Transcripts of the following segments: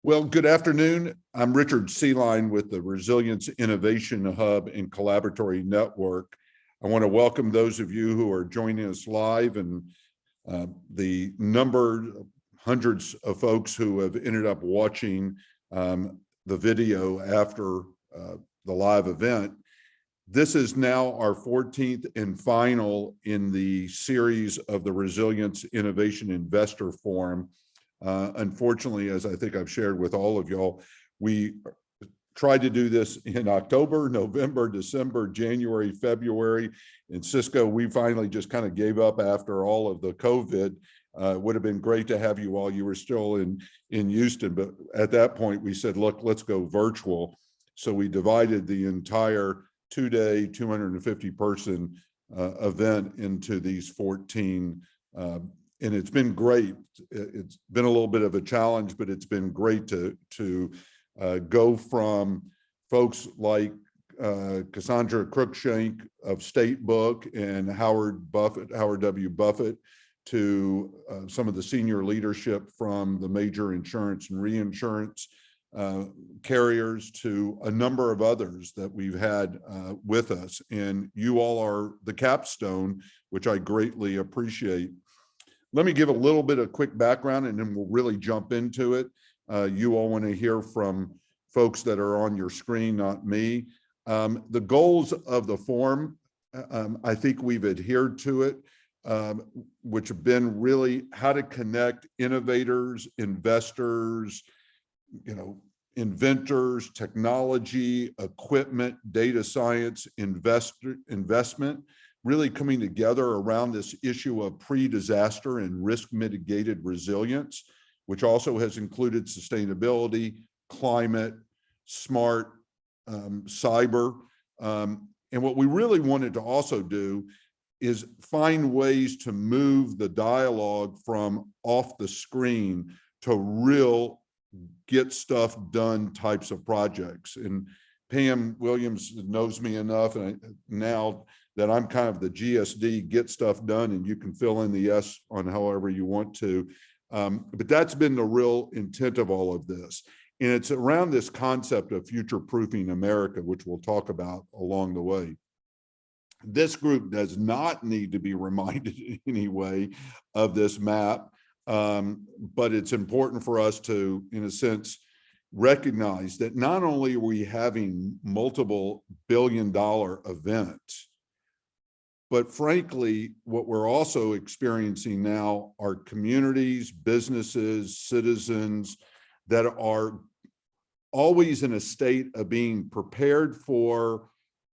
Well, good afternoon. I'm Richard Seeline with the Resilience Innovation Hub and Collaboratory Network. I want to welcome those of you who are joining us live and the hundreds of folks who have ended up watching the video after the live event. This is now our 14th and final in the series of the Resilience Innovation Investor Forum. Unfortunately, as I think I've shared with all of y'all, we tried to do this in October, November, December, January, February. In Cisco, we finally just kind of gave up after all of the COVID. It would have been great to have you all. You were still in Houston, but at that point we said, look, let's go virtual. So we divided the entire 2-day, 250-person event into these 14 and it's been great. It's been a little bit of a challenge, but it's been great to go from folks like Cassandra Cruikshank of State Book and Howard W. Buffett to some of the senior leadership from the major insurance and reinsurance carriers to a number of others that we've had with us. And you all are the capstone, which I greatly appreciate. Let me give a little bit of quick background and then we'll really jump into it. You all want to hear from folks that are on your screen, not me. The goals of the forum, I think we've adhered to it, which have been really how to connect innovators, investors, inventors, technology, equipment, data science, investment, really coming together around this issue of pre-disaster and risk mitigated resilience, which also has included sustainability, climate, smart, cyber. And what we really wanted to also do is find ways to move the dialogue from off the screen to real get stuff done types of projects. And Pam Williams knows me enough and now that I'm kind of the GSD, get stuff done, and you can fill in the S on however you want to. But that's been the real intent of all of this. And it's around this concept of future-proofing America, which we'll talk about along the way. This group does not need to be reminded in any way of this map, but it's important for us to, in a sense, recognize that not only are we having multiple billion-dollar events, but frankly, what we're also experiencing now are communities, businesses, citizens that are always in a state of being prepared for,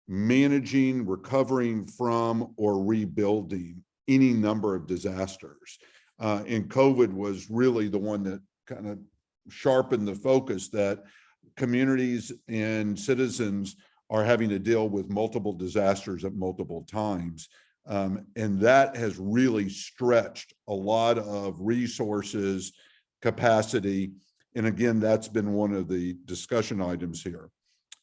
managing, recovering from, or rebuilding any number of disasters. And COVID was really the one that kind of sharpened the focus that communities and citizens are having to deal with multiple disasters at multiple times. And that has really stretched a lot of resources, capacity. And again, that's been one of the discussion items here.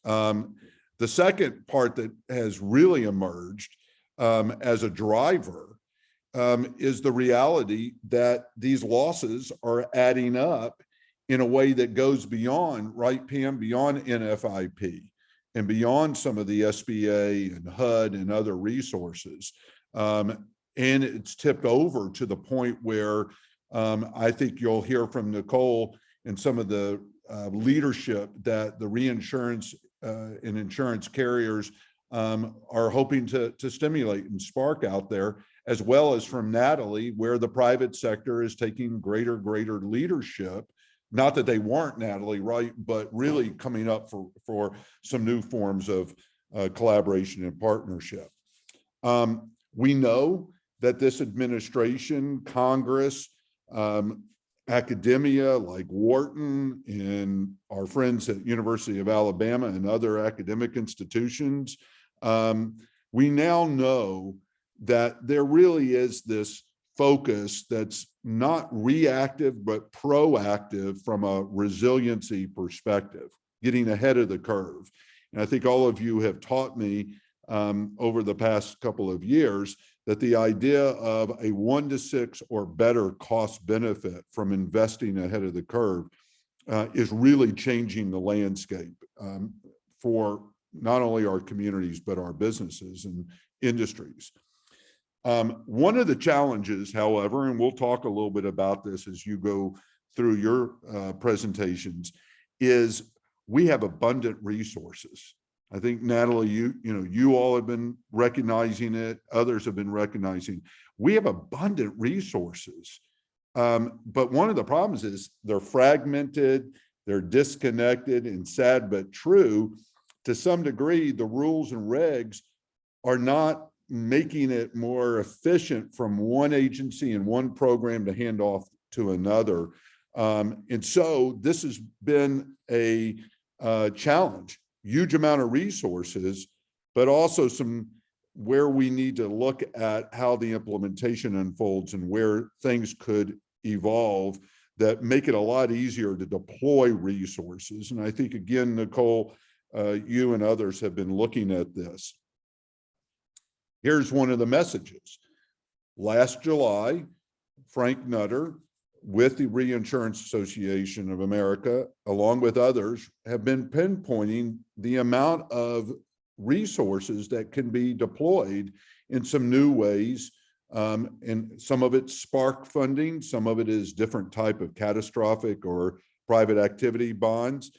The second part that has really emerged as a driver is the reality that these losses are adding up in a way that goes beyond, right, Pam, beyond NFIP. And beyond some of the SBA and HUD and other resources. And it's tipped over to the point where I think you'll hear from Nicole and some of the leadership that the reinsurance and insurance carriers are hoping to stimulate and spark out there, as well as from Natalie, where the private sector is taking greater leadership. Not that they weren't, Natalie, right? But really coming up for some new forms of collaboration and partnership. We know that this administration, Congress, academia like Wharton and our friends at University of Alabama and other academic institutions, we now know that there really is this focus that's not reactive, but proactive from a resiliency perspective, getting ahead of the curve. And I think all of you have taught me over the past couple of years that the idea of a 1-to-6 or better cost benefit from investing ahead of the curve is really changing the landscape for not only our communities, but our businesses and industries. One of the challenges, however, and we'll talk a little bit about this as you go through your presentations, is we have abundant resources. I think, Natalie, you all have been recognizing it. Others have been recognizing we have abundant resources. But one of the problems is they're fragmented, they're disconnected, and sad but true, to some degree, the rules and regs are not making it more efficient from one agency and one program to hand off to another. And so this has been a challenge, huge amount of resources, but also some where we need to look at how the implementation unfolds and where things could evolve that make it a lot easier to deploy resources. And I think, again, Nicole, you and others have been looking at this. Here's one of the messages. Last July, Frank Nutter, with the Reinsurance Association of America, along with others, have been pinpointing the amount of resources that can be deployed in some new ways. And some of it's spark funding, some of it is different type of catastrophic or private activity bonds.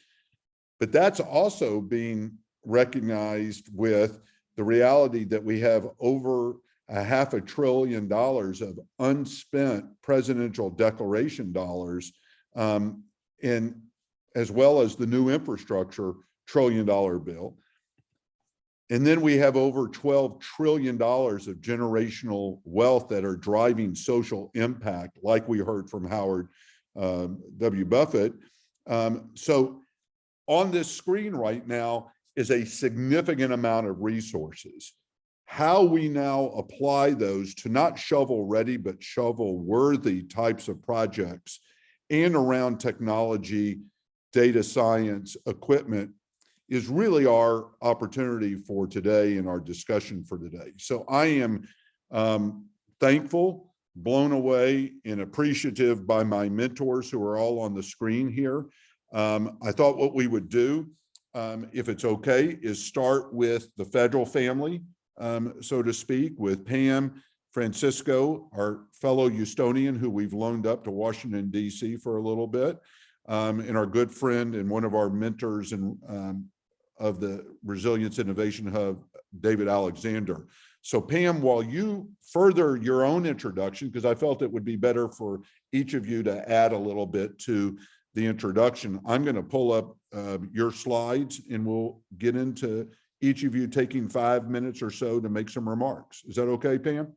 But that's also being recognized with the reality that we have over $500 billion of unspent presidential declaration dollars, and as well as the new infrastructure $1 trillion bill. And then we have over $12 trillion of generational wealth that are driving social impact, like we heard from Howard W. Buffett. So on this screen right now is a significant amount of resources. How we now apply those to not shovel ready, but shovel worthy types of projects and around technology, data science, equipment is really our opportunity for today and our discussion for today. So I am thankful, blown away, and appreciative by my mentors who are all on the screen here. I thought what we would do, if it's okay, is start with the federal family, so to speak, with Pam Francisco, our fellow Houstonian who we've loaned up to Washington, D.C. for a little bit, and our good friend and one of our mentors and of the Resilience Innovation Hub, David Alexander. So Pam, while you further your own introduction, because I felt it would be better for each of you to add a little bit to the introduction, I'm going to pull up your slides and we'll get into each of you taking 5 minutes or so to make some remarks. Is that okay, Pam?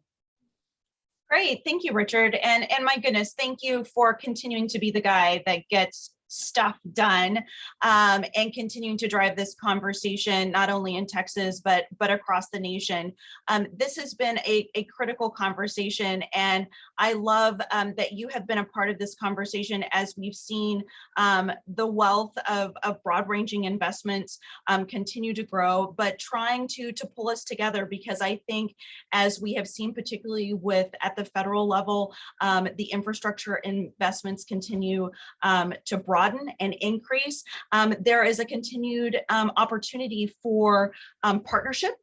Great, thank you, Richard. And my goodness, thank you for continuing to be the guy that gets stuff done and continuing to drive this conversation, not only in Texas, but across the nation. This has been a critical conversation, and I love that you have been a part of this conversation as we've seen the wealth of broad-ranging investments continue to grow, but trying to pull us together, because I think, as we have seen, particularly at the federal level, the infrastructure investments continue to broaden and increase. There is a continued opportunity for partnership,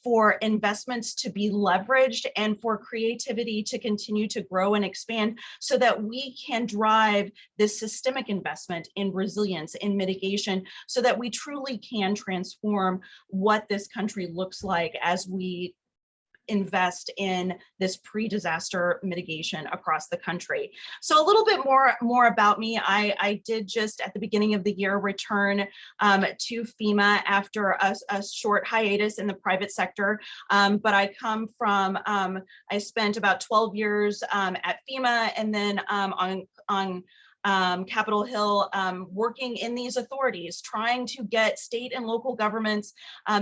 for investments to be leveraged, and for creativity to continue to grow and expand, so that we can drive this systemic investment in resilience, in mitigation, so that we truly can transform what this country looks like as we invest in this pre-disaster mitigation across the country. So a little bit more about me. I did just at the beginning of the year return to FEMA after a short hiatus in the private sector, but I come from, I spent about 12 years at FEMA, and then on Capitol Hill, working in these authorities, trying to get state and local governments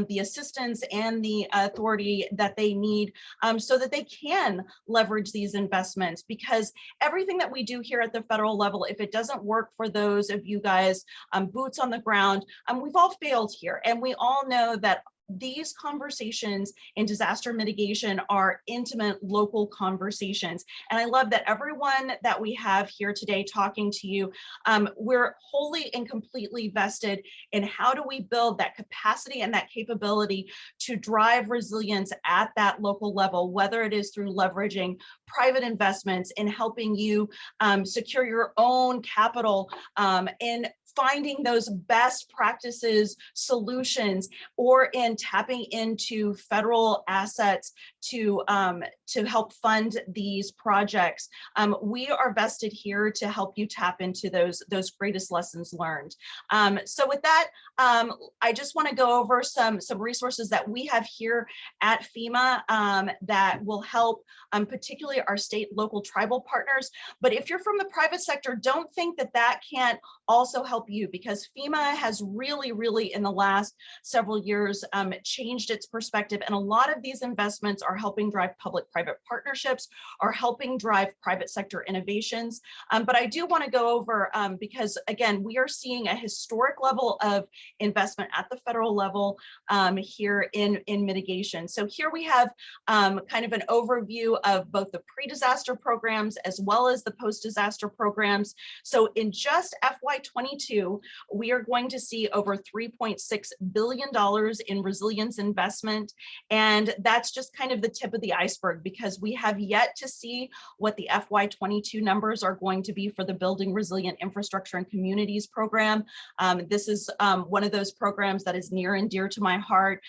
the assistance and the authority that they need so that they can leverage these investments. Because everything that we do here at the federal level, if it doesn't work for those of you guys boots on the ground, we've all failed here, and we all know that these conversations in disaster mitigation are intimate local conversations. And I love that everyone that we have here today talking to you, we're wholly and completely vested in how do we build that capacity and that capability to drive resilience at that local level, whether it is through leveraging private investments in helping you secure your own capital, in finding those best practices solutions, or in tapping into federal assets to help fund these projects. We are vested here to help you tap into those greatest lessons learned. So with that, I just want to go over some resources that we have here at FEMA that will help particularly our state, local, tribal partners. But if you're from the private sector, don't think that that can't also help you, because FEMA has really in the last several years changed its perspective, and a lot of these investments are helping drive public-private partnerships, are helping drive private sector innovations. But I do want to go over, because again, we are seeing a historic level of investment at the federal level here in mitigation. So here we have kind of an overview of both the pre-disaster programs as well as the post-disaster programs. So in just FY22, we are going to see over $3.6 billion in resilience investment. And that's just kind of the tip of the iceberg, because we have yet to see what the FY22 numbers are going to be for the Building Resilient Infrastructure and Communities program. This is one of those programs that is near and dear to my heart.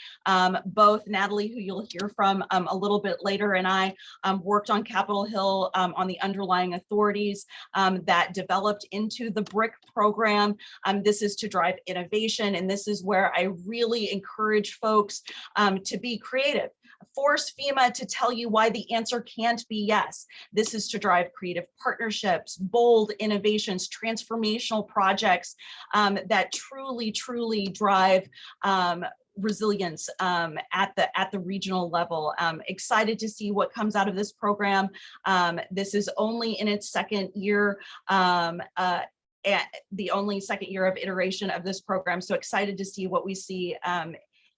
Both Natalie, who you'll hear from a little bit later, and I worked on Capitol Hill on the underlying authorities that developed into the BRIC program. This is to drive innovation, and this is where I really encourage folks to be creative. Force FEMA to tell you why the answer can't be yes. This is to drive creative partnerships, bold innovations, transformational projects that truly drive resilience at the regional level. Excited to see what comes out of this program. This is only in its second year, the only second year of iteration of this program. So excited to see what we see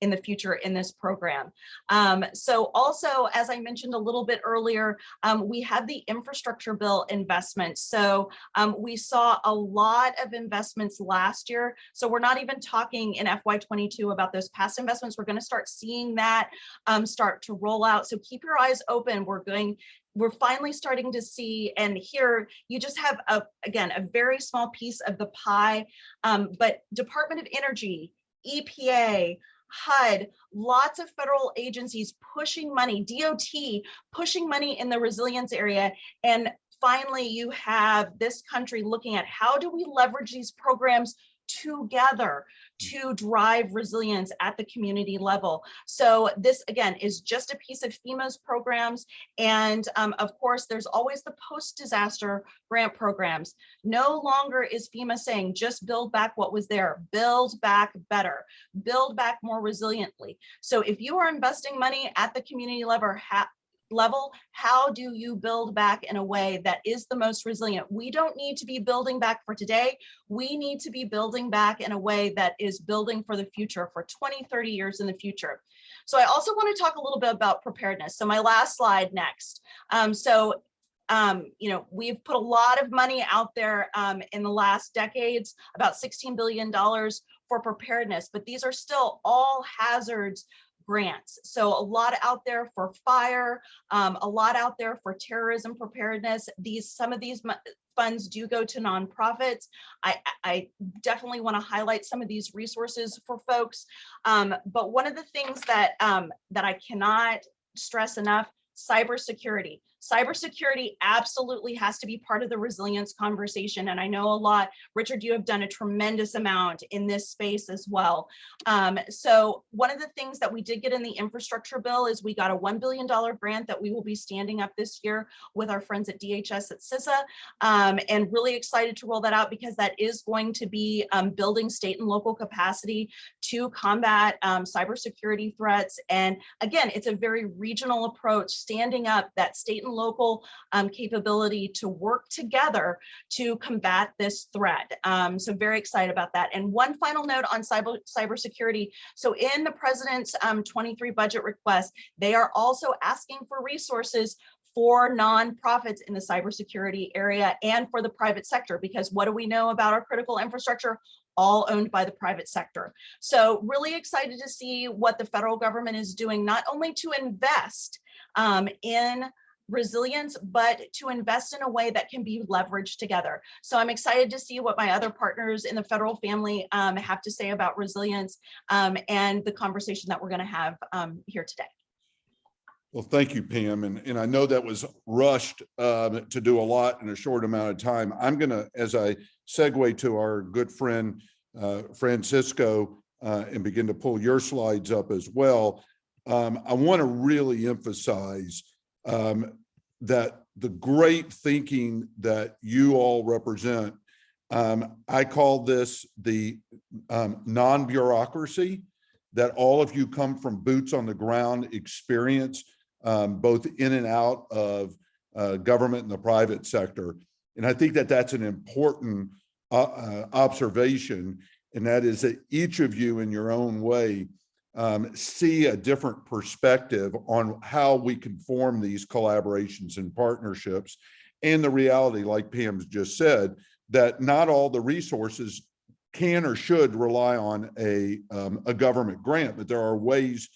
in the future in this program. So also, as I mentioned a little bit earlier, we have the infrastructure bill investment. So we saw a lot of investments last year. So we're not even talking in FY22 about those past investments. We're going to start seeing that start to roll out. So keep your eyes open. We're finally starting to see, and here you just have again a very small piece of the pie, but Department of Energy, EPA, HUD, lots of federal agencies pushing money, DOT pushing money in the resilience area. And finally, you have this country looking at how do we leverage these programs together to drive resilience at the community level. So this, again, is just a piece of FEMA's programs. And of course, there's always the post-disaster grant programs. No longer is FEMA saying just build back what was there, build back better, build back more resiliently. So if you are investing money at the community level, how do you build back in a way that is the most resilient? We don't need to be building back for today. We need to be building back in a way that is building for the future, for 20, 30 years in the future. So I also want to talk a little bit about preparedness. So my last slide next. You know, we've put a lot of money out there in the last decades, about $16 billion for preparedness, but these are still all hazards grants. So a lot out there for fire, a lot out there for terrorism preparedness. Some of these funds do go to nonprofits. I definitely want to highlight some of these resources for folks. But one of the things that I cannot stress enough, cybersecurity. Cybersecurity absolutely has to be part of the resilience conversation. And I know a lot, Richard, you have done a tremendous amount in this space as well. So one of the things that we did get in the infrastructure bill is we got a $1 billion grant that we will be standing up this year with our friends at DHS at CISA, and really excited to roll that out because that is going to be building state and local capacity to combat cybersecurity threats. And again, it's a very regional approach, standing up that state and local capability to work together to combat this threat. So very excited about that. And one final note on cybersecurity. So in the president's 23 budget request, they are also asking for resources for nonprofits in the cybersecurity area and for the private sector, because what do we know about our critical infrastructure? All owned by the private sector. So really excited to see what the federal government is doing, not only to invest in resilience, but to invest in a way that can be leveraged together. So I'm excited to see what my other partners in the federal family have to say about resilience and the conversation that we're going to have here today. Well, thank you, Pam. And I know that was rushed to do a lot in a short amount of time. I'm going to, as I segue to our good friend, Francisco, and begin to pull your slides up as well, I want to really emphasize that the great thinking that you all represent, I call this the non-bureaucracy, that all of you come from boots on the ground experience, both in and out of government and the private sector. And I think that that's an important observation, and that is that each of you in your own way see a different perspective on how we can form these collaborations and partnerships. And the reality, like Pam's just said, that not all the resources can or should rely on a government grant, but there are ways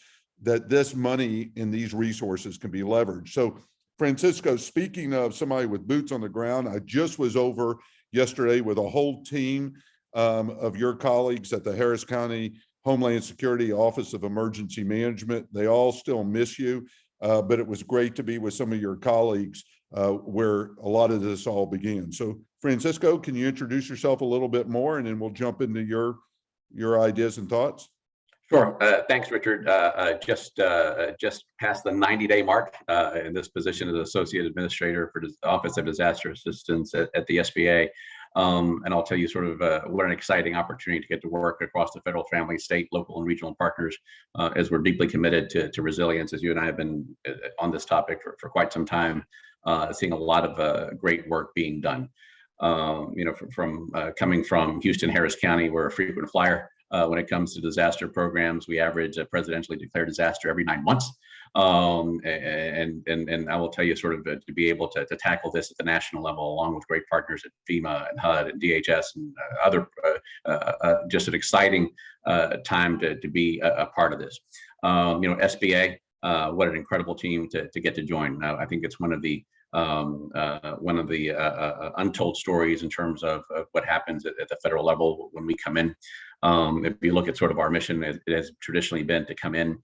that this money and these resources can be leveraged. So Francisco, speaking of somebody with boots on the ground, I just was over yesterday with a whole team of your colleagues at the Harris County Homeland Security Office of Emergency Management. They all still miss you, but it was great to be with some of your colleagues where a lot of this all began. So Francisco, can you introduce yourself a little bit more, and then we'll jump into your ideas and thoughts? Sure. Thanks, Richard. Just past the 90-day mark in this position as Associate Administrator for the Office of Disaster Assistance at the SBA. And I'll tell you sort of what an exciting opportunity to get to work across the federal, family, state, local, and regional partners as we're deeply committed to resilience, as you and I have been on this topic for quite some time, seeing a lot of great work being done. From coming from Houston, Harris County, we're a frequent flyer. When it comes to disaster programs, we average a presidentially declared disaster every 9 months. And I will tell you, sort of to be able to tackle this at the national level, along with great partners at FEMA and HUD and DHS and other, just an exciting time to be a part of this. SBA, what an incredible team to get to join. I think it's one of the untold stories in terms of what happens at the federal level when we come in. If you look at sort of our mission, it has traditionally been to come in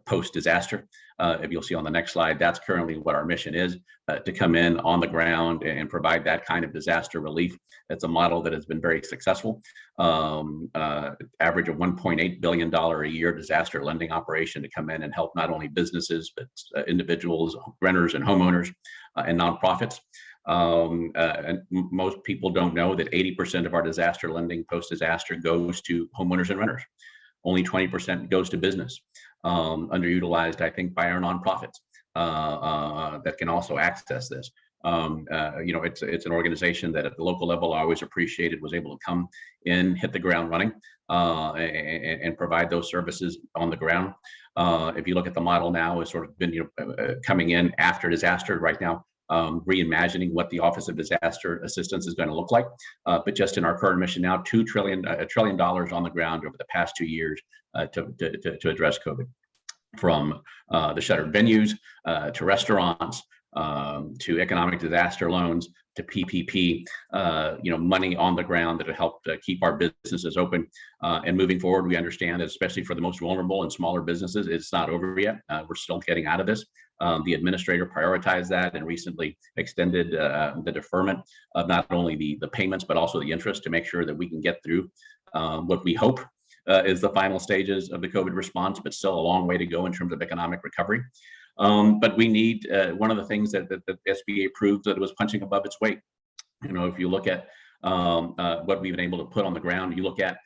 post-disaster. If you'll see on the next slide, that's currently what our mission is, to come in on the ground and provide that kind of disaster relief. It's a model that has been very successful. Average of $1.8 billion a year disaster lending operation to come in and help not only businesses, but individuals, renters and homeowners and nonprofits. And most people don't know that 80% of our disaster lending post-disaster goes to homeowners and renters. Only 20% goes to business, underutilized, I think, by our nonprofits that can also access this. It's an organization that at the local level I always appreciated was able to come in, hit the ground running, and provide those services on the ground. If you look at the model now, has sort of been coming in after disaster right now. Reimagining what the Office of Disaster Assistance is going to look like. But just in our current mission now, $1 trillion on the ground over the past 2 years to address COVID. From the shuttered venues to restaurants, to economic disaster loans, to PPP, money on the ground that have helped keep our businesses open. And moving forward, we understand that especially for the most vulnerable and smaller businesses, it's not over yet. We're still getting out of this. The administrator prioritized that and recently extended the deferment of not only the payments, but also the interest to make sure that we can get through what we hope is the final stages of the COVID response, but still a long way to go in terms of economic recovery. But we need, one of the things that the SBA proved that it was punching above its weight. If you look at what we've been able to put on the ground, you look at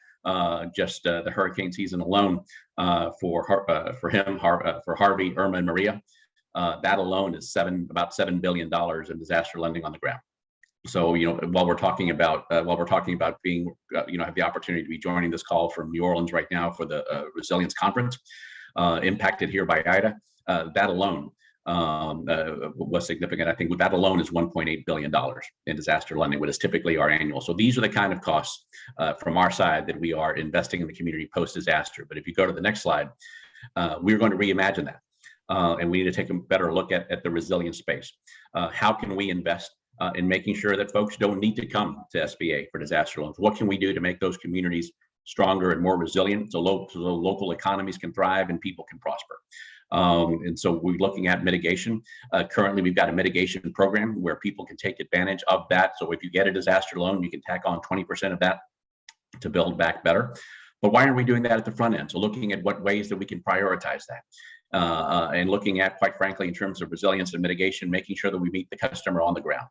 just the hurricane season alone for Harvey, Irma, and Maria. That alone is about $7 billion in disaster lending on the ground. So, while we're talking about being, have the opportunity to be joining this call from New Orleans right now for the Resilience Conference, impacted here by Ida, that alone was significant. I think that alone is $1.8 billion in disaster lending, what is typically our annual. So these are the kind of costs from our side that we are investing in the community post-disaster. But if you go to the next slide, we're going to reimagine that. And we need to take a better look at the resilience space. How can we invest in making sure that folks don't need to come to SBA for disaster loans? What can we do to make those communities stronger and more resilient so local economies can thrive and people can prosper? And so we're looking at mitigation. Currently, we've got a mitigation program where people can take advantage of that. So if you get a disaster loan, you can tack on 20% of that to build back better. But why aren't we doing that at the front end? So looking at what ways that we can prioritize that. And looking at, quite frankly, in terms of resilience and mitigation, making sure that we meet the customer on the ground.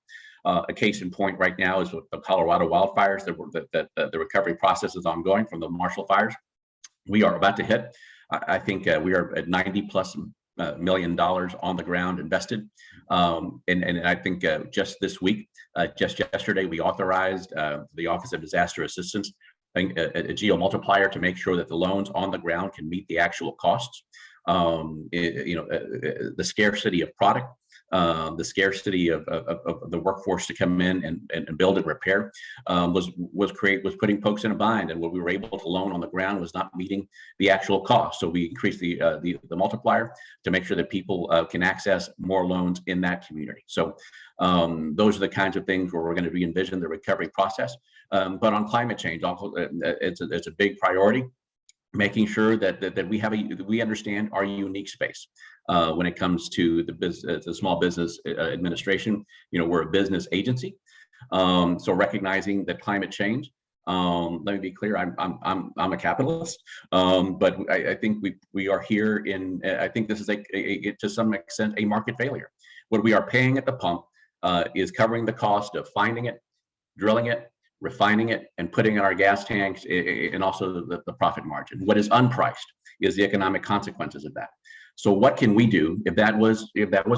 A case in point right now is with the Colorado wildfires. The recovery process is ongoing from the Marshall fires. We are about to hit, I think we are at $90+ million on the ground invested. And I think just this week, just yesterday, we authorized the Office of Disaster Assistance a geo multiplier to make sure that the loans on the ground can meet the actual costs. The scarcity of product, the scarcity of the workforce to come in and build and repair was putting folks in a bind, and what we were able to loan on the ground was not meeting the actual cost. So we increased the multiplier to make sure that people can access more loans in that community. So those are the kinds of things where we're going to re-envision the recovery process. But on climate change, also, it's a big priority. Making sure that we understand our unique space when it comes to the Small Business Administration. We're a business agency, so recognizing that climate change. Let me be clear. I'm a capitalist, but I think we are here in. I think this is to some extent a market failure. What we are paying at the pump is covering the cost of finding it, drilling it, refining it, and putting in our gas tanks, and also the profit margin. What is unpriced is the economic consequences of that. So what can we do if that was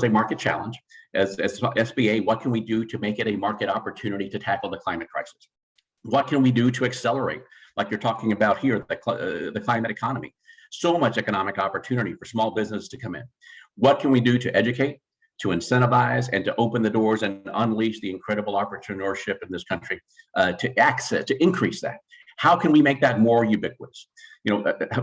a market challenge as SBA? What can we do to make it a market opportunity to tackle the climate crisis? What can we do to accelerate, like you're talking about here, the climate economy? So much economic opportunity for small business to come in. What can we do to educate, to incentivize, and to open the doors and unleash the incredible entrepreneurship in this country, to increase that? How can we make that more ubiquitous?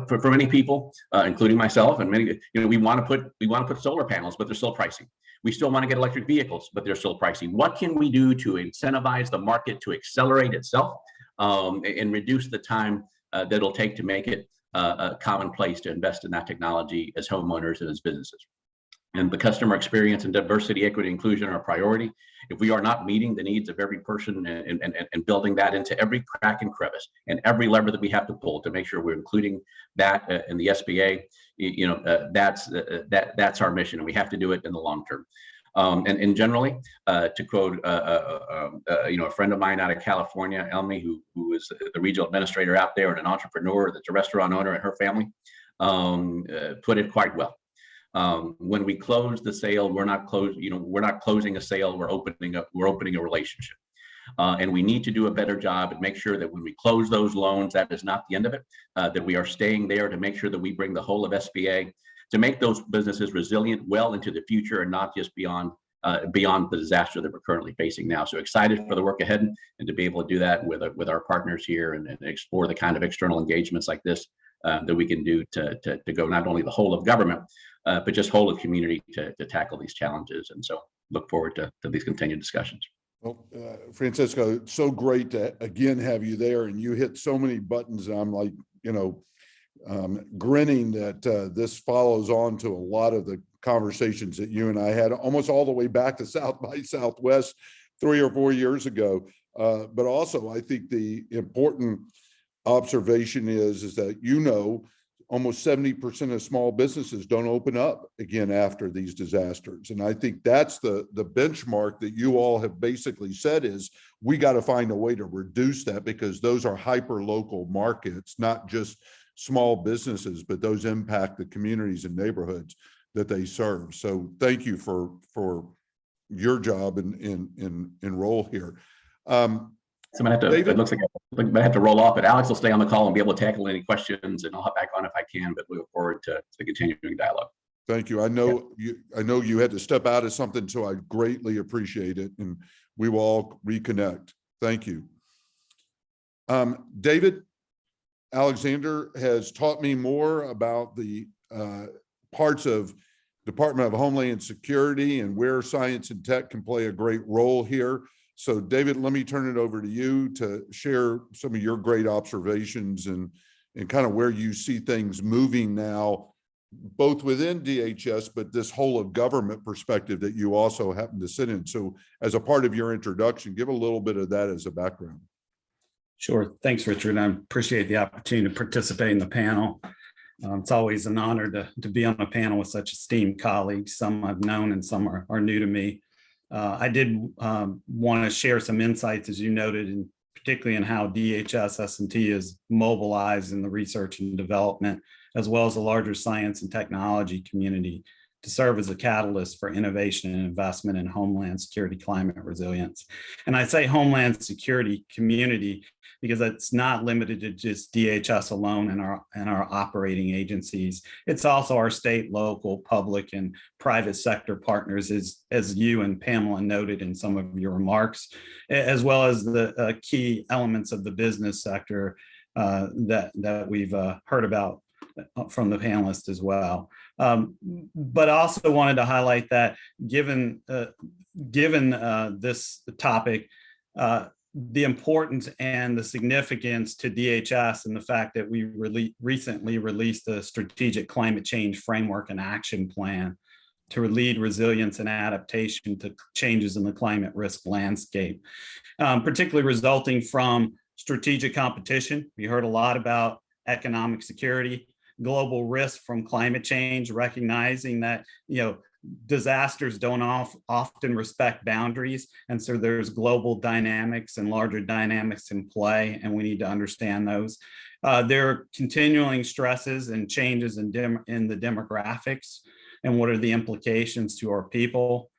For many people, including myself and many, we want to put solar panels, but they're still pricey. We still want to get electric vehicles, but they're still pricey. What can we do to incentivize the market to accelerate itself and reduce the time that it'll take to make it commonplace to invest in that technology as homeowners and as businesses? And the customer experience and diversity, equity, inclusion are a priority. If we are not meeting the needs of every person and building that into every crack and crevice and every lever that we have to pull to make sure we're including that in the SBA, that's our mission, and we have to do it in the long term. And generally, to quote a friend of mine out of California, Elmi, who is the regional administrator out there and an entrepreneur that's a restaurant owner, and her family put it quite well. When we close the sale, we're not closing a sale. We're opening a relationship, and we need to do a better job and make sure that when we close those loans, that is not the end of it. That we are staying there to make sure that we bring the whole of SBA to make those businesses resilient well into the future and not just beyond the disaster that we're currently facing now. So excited for the work ahead and to be able to do that with our partners here and explore the kind of external engagements like this that we can do to go not only the whole of government, but just whole of community to tackle these challenges. And so look forward to these continued discussions. Well, Francisco, it's so great to again have you there, and you hit so many buttons. And I'm like, grinning that this follows on to a lot of the conversations that you and I had almost all the way back to South by Southwest 3 or 4 years ago. But also, I think the important observation is that, almost 70% of small businesses don't open up again after these disasters. And I think that's the benchmark that you all have basically said is we got to find a way to reduce that, because those are hyper local markets, not just small businesses, but those impact the communities and neighborhoods that they serve. So thank you for your job and role here. So I'm gonna have to, David? it looks like I have to roll off, but Alex will stay on the call and be able to tackle any questions, and I'll hop back on if I can, but we look forward to the continuing dialogue. Thank you. I know you had to step out of something, so I greatly appreciate it, and we will all reconnect. Thank you. David, Alexander has taught me more about the parts of Department of Homeland Security and where science and tech can play a great role here. So David, let me turn it over to you to share some of your great observations and kind of where you see things moving now, both within DHS, but this whole of government perspective that you also happen to sit in. So as a part of your introduction, give a little bit of that as a background. Sure. Thanks, Richard. I appreciate the opportunity to participate in the panel. It's always an honor to be on a panel with such esteemed colleagues. Some I've known and some are new to me. I did want to share some insights, as you noted, and particularly in how DHS S&T is mobilized in the research and development, as well as the larger science and technology community, to serve as a catalyst for innovation and investment in Homeland Security climate resilience. And I say Homeland Security community because it's not limited to just DHS alone and our operating agencies. It's also our state, local, public, and private sector partners, as you and Pamela noted in some of your remarks, as well as the key elements of the business sector that we've heard about from the panelists as well. But I also wanted to highlight that given this topic, the importance and the significance to DHS and the fact that we recently released a strategic climate change framework and action plan to lead resilience and adaptation to changes in the climate risk landscape, particularly resulting from strategic competition. We heard a lot about economic security, global risk from climate change, recognizing that, disasters don't often respect boundaries. And so there's global dynamics and larger dynamics in play, and we need to understand those. There are continuing stresses and changes in the demographics and what are the implications to our people.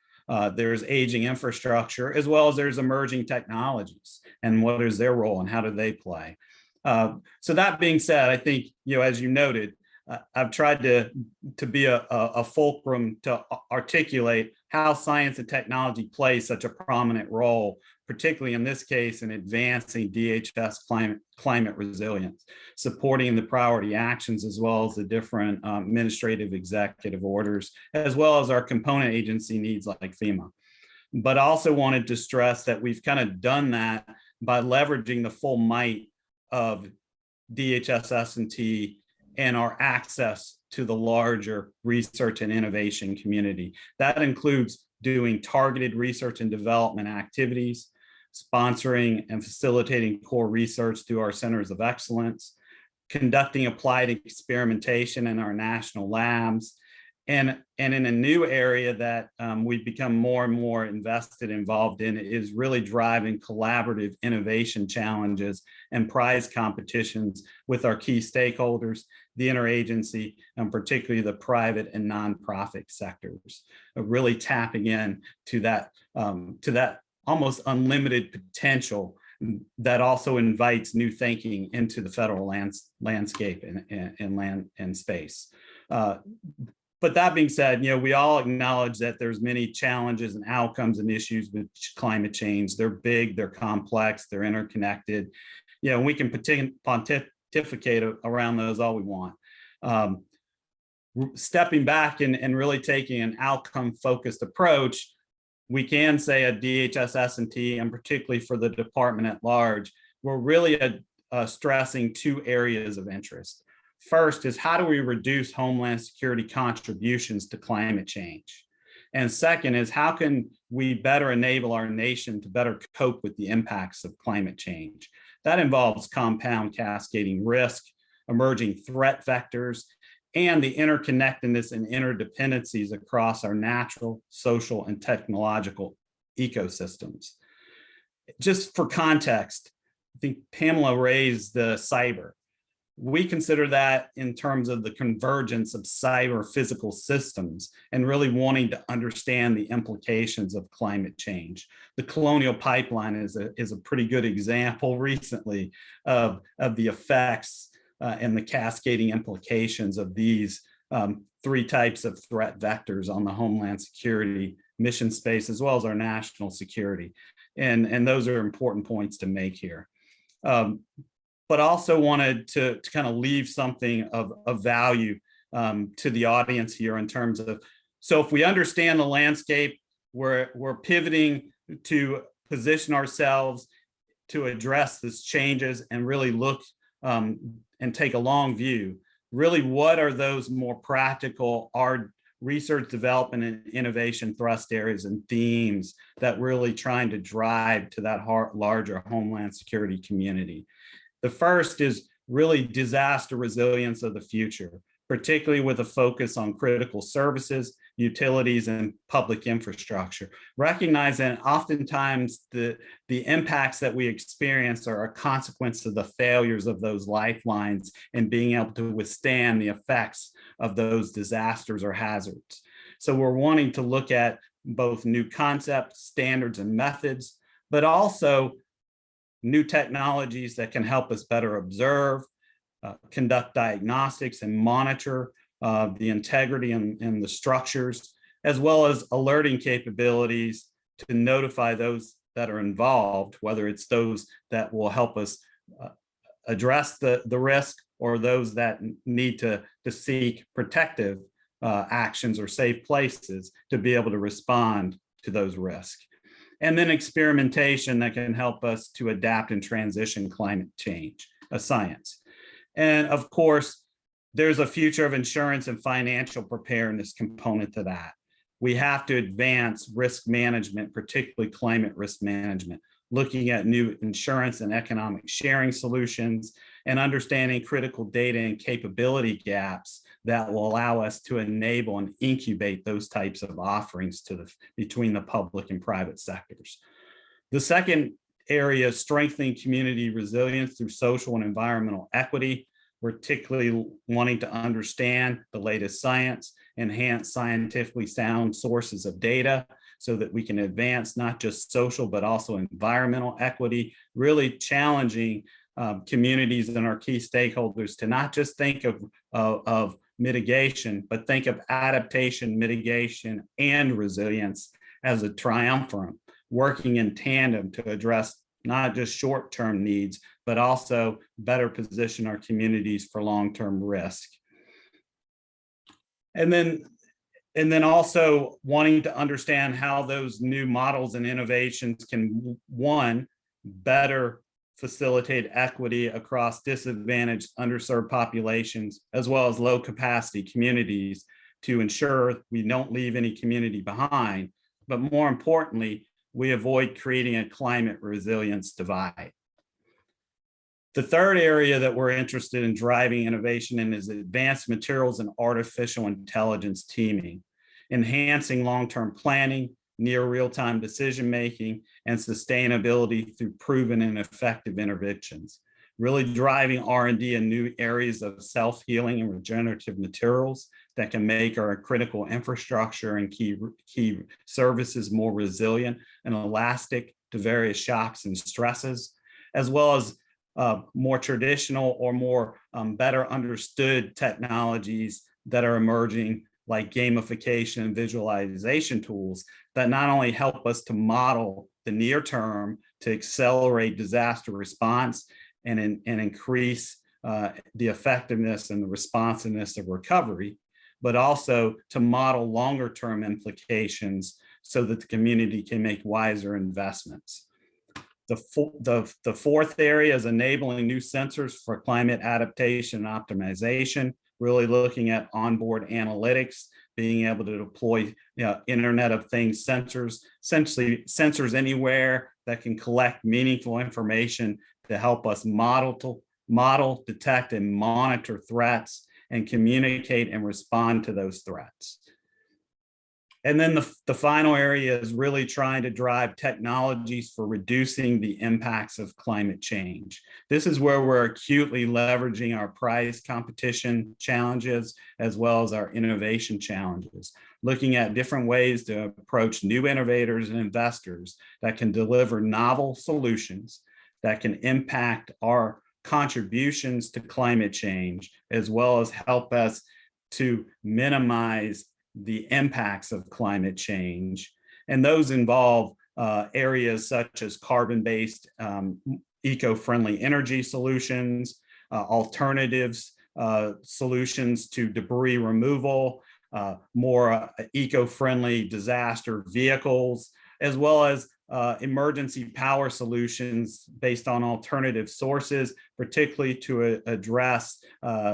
There's aging infrastructure, as well as there's emerging technologies and what is their role and how do they play. So that being said, I think, as you noted, I've tried to be a fulcrum to articulate how science and technology plays such a prominent role, particularly in this case in advancing DHS climate resilience, supporting the priority actions, as well as the different administrative executive orders, as well as our component agency needs like FEMA. But also wanted to stress that we've kind of done that by leveraging the full might of DHS S&T and our access to the larger research and innovation community. That includes doing targeted research and development activities, sponsoring and facilitating core research through our centers of excellence, conducting applied experimentation in our national labs, and in a new area that we've become more and more involved in is really driving collaborative innovation challenges and prize competitions with our key stakeholders, the interagency, and particularly the private and nonprofit sectors, really tapping in to that almost unlimited potential that also invites new thinking into the federal landscape and land and space. But that being said, we all acknowledge that there's many challenges and outcomes and issues with climate change. They're big, they're complex, they're interconnected. We can pontificate around those all we want. Stepping back and really taking an outcome-focused approach, we can say at DHS S&T, and particularly for the department at large, we're really stressing two areas of interest. First is how do we reduce Homeland Security contributions to climate change? And second is how can we better enable our nation to better cope with the impacts of climate change? That involves compound cascading risk, emerging threat vectors, and the interconnectedness and interdependencies across our natural, social, and technological ecosystems. Just for context, I think Pamela raised the cyber. we consider that in terms of the convergence of cyber physical systems and really wanting to understand the implications of climate change. The Colonial Pipeline is a pretty good example recently of the effects and the cascading implications of these three types of threat vectors on the homeland security mission space, as well as our national security. And those are important points to make here. But also wanted to kind of leave something of value to the audience here in terms of, so if we understand the landscape, we're pivoting to position ourselves to address these changes and really look and take a long view. Really, what are those more practical, our research, development, and innovation thrust areas and themes that really trying to drive to that larger homeland security community? The first is really disaster resilience of the future, particularly with a focus on critical services, utilities, and public infrastructure. Recognize that oftentimes the impacts that we experience are a consequence of the failures of those lifelines and being able to withstand the effects of those disasters or hazards. So we're wanting to look at both new concepts, standards, and methods, but also new technologies that can help us better observe, conduct diagnostics, and monitor the integrity and the structures, as well as alerting capabilities to notify those that are involved, whether it's those that will help us address the risk or those that need to seek protective actions or safe places to be able to respond to those risks. And then experimentation that can help us to adapt and transition climate change, science. And of course, there's a future of insurance and financial preparedness component to that. We have to advance risk management, particularly climate risk management, looking at new insurance and economic sharing solutions, and understanding critical data and capability gaps that will allow us to enable and incubate those types of offerings between the public and private sectors. The second area is strengthening community resilience through social and environmental equity, particularly wanting to understand the latest science, enhance scientifically sound sources of data so that we can advance not just social, but also environmental equity, really challenging communities and our key stakeholders to not just think of mitigation, but think of adaptation, mitigation, and resilience as a triumvirate, working in tandem to address not just short-term needs, but also better position our communities for long-term risk. And then also wanting to understand how those new models and innovations can, one, better facilitate equity across disadvantaged, underserved populations, as well as low capacity communities to ensure we don't leave any community behind, but more importantly, we avoid creating a climate resilience divide. The third area that we're interested in driving innovation in is advanced materials and artificial intelligence teaming, enhancing long-term planning, near real-time decision-making, and sustainability through proven and effective interventions, really driving R&D in new areas of self-healing and regenerative materials that can make our critical infrastructure and key services more resilient and elastic to various shocks and stresses, as well as more traditional or more better understood technologies that are emerging, like gamification and visualization tools that not only help us to model the near term to accelerate disaster response and increase the effectiveness and the responsiveness of recovery, but also to model longer term implications so that the community can make wiser investments. The fourth area is enabling new sensors for climate adaptation and optimization, really looking at onboard analytics, being able to deploy Internet of Things sensors, essentially sensors anywhere that can collect meaningful information to help us model, detect, and monitor threats and communicate and respond to those threats. And then the final area is really trying to drive technologies for reducing the impacts of climate change. This is where we're acutely leveraging our prize competition challenges as well as our innovation challenges, looking at different ways to approach new innovators and investors that can deliver novel solutions that can impact our contributions to climate change, as well as help us to minimize the impacts of climate change. And those involve areas such as carbon-based, eco-friendly energy solutions, alternatives, solutions to debris removal, more eco-friendly disaster vehicles, as well as emergency power solutions based on alternative sources, particularly to address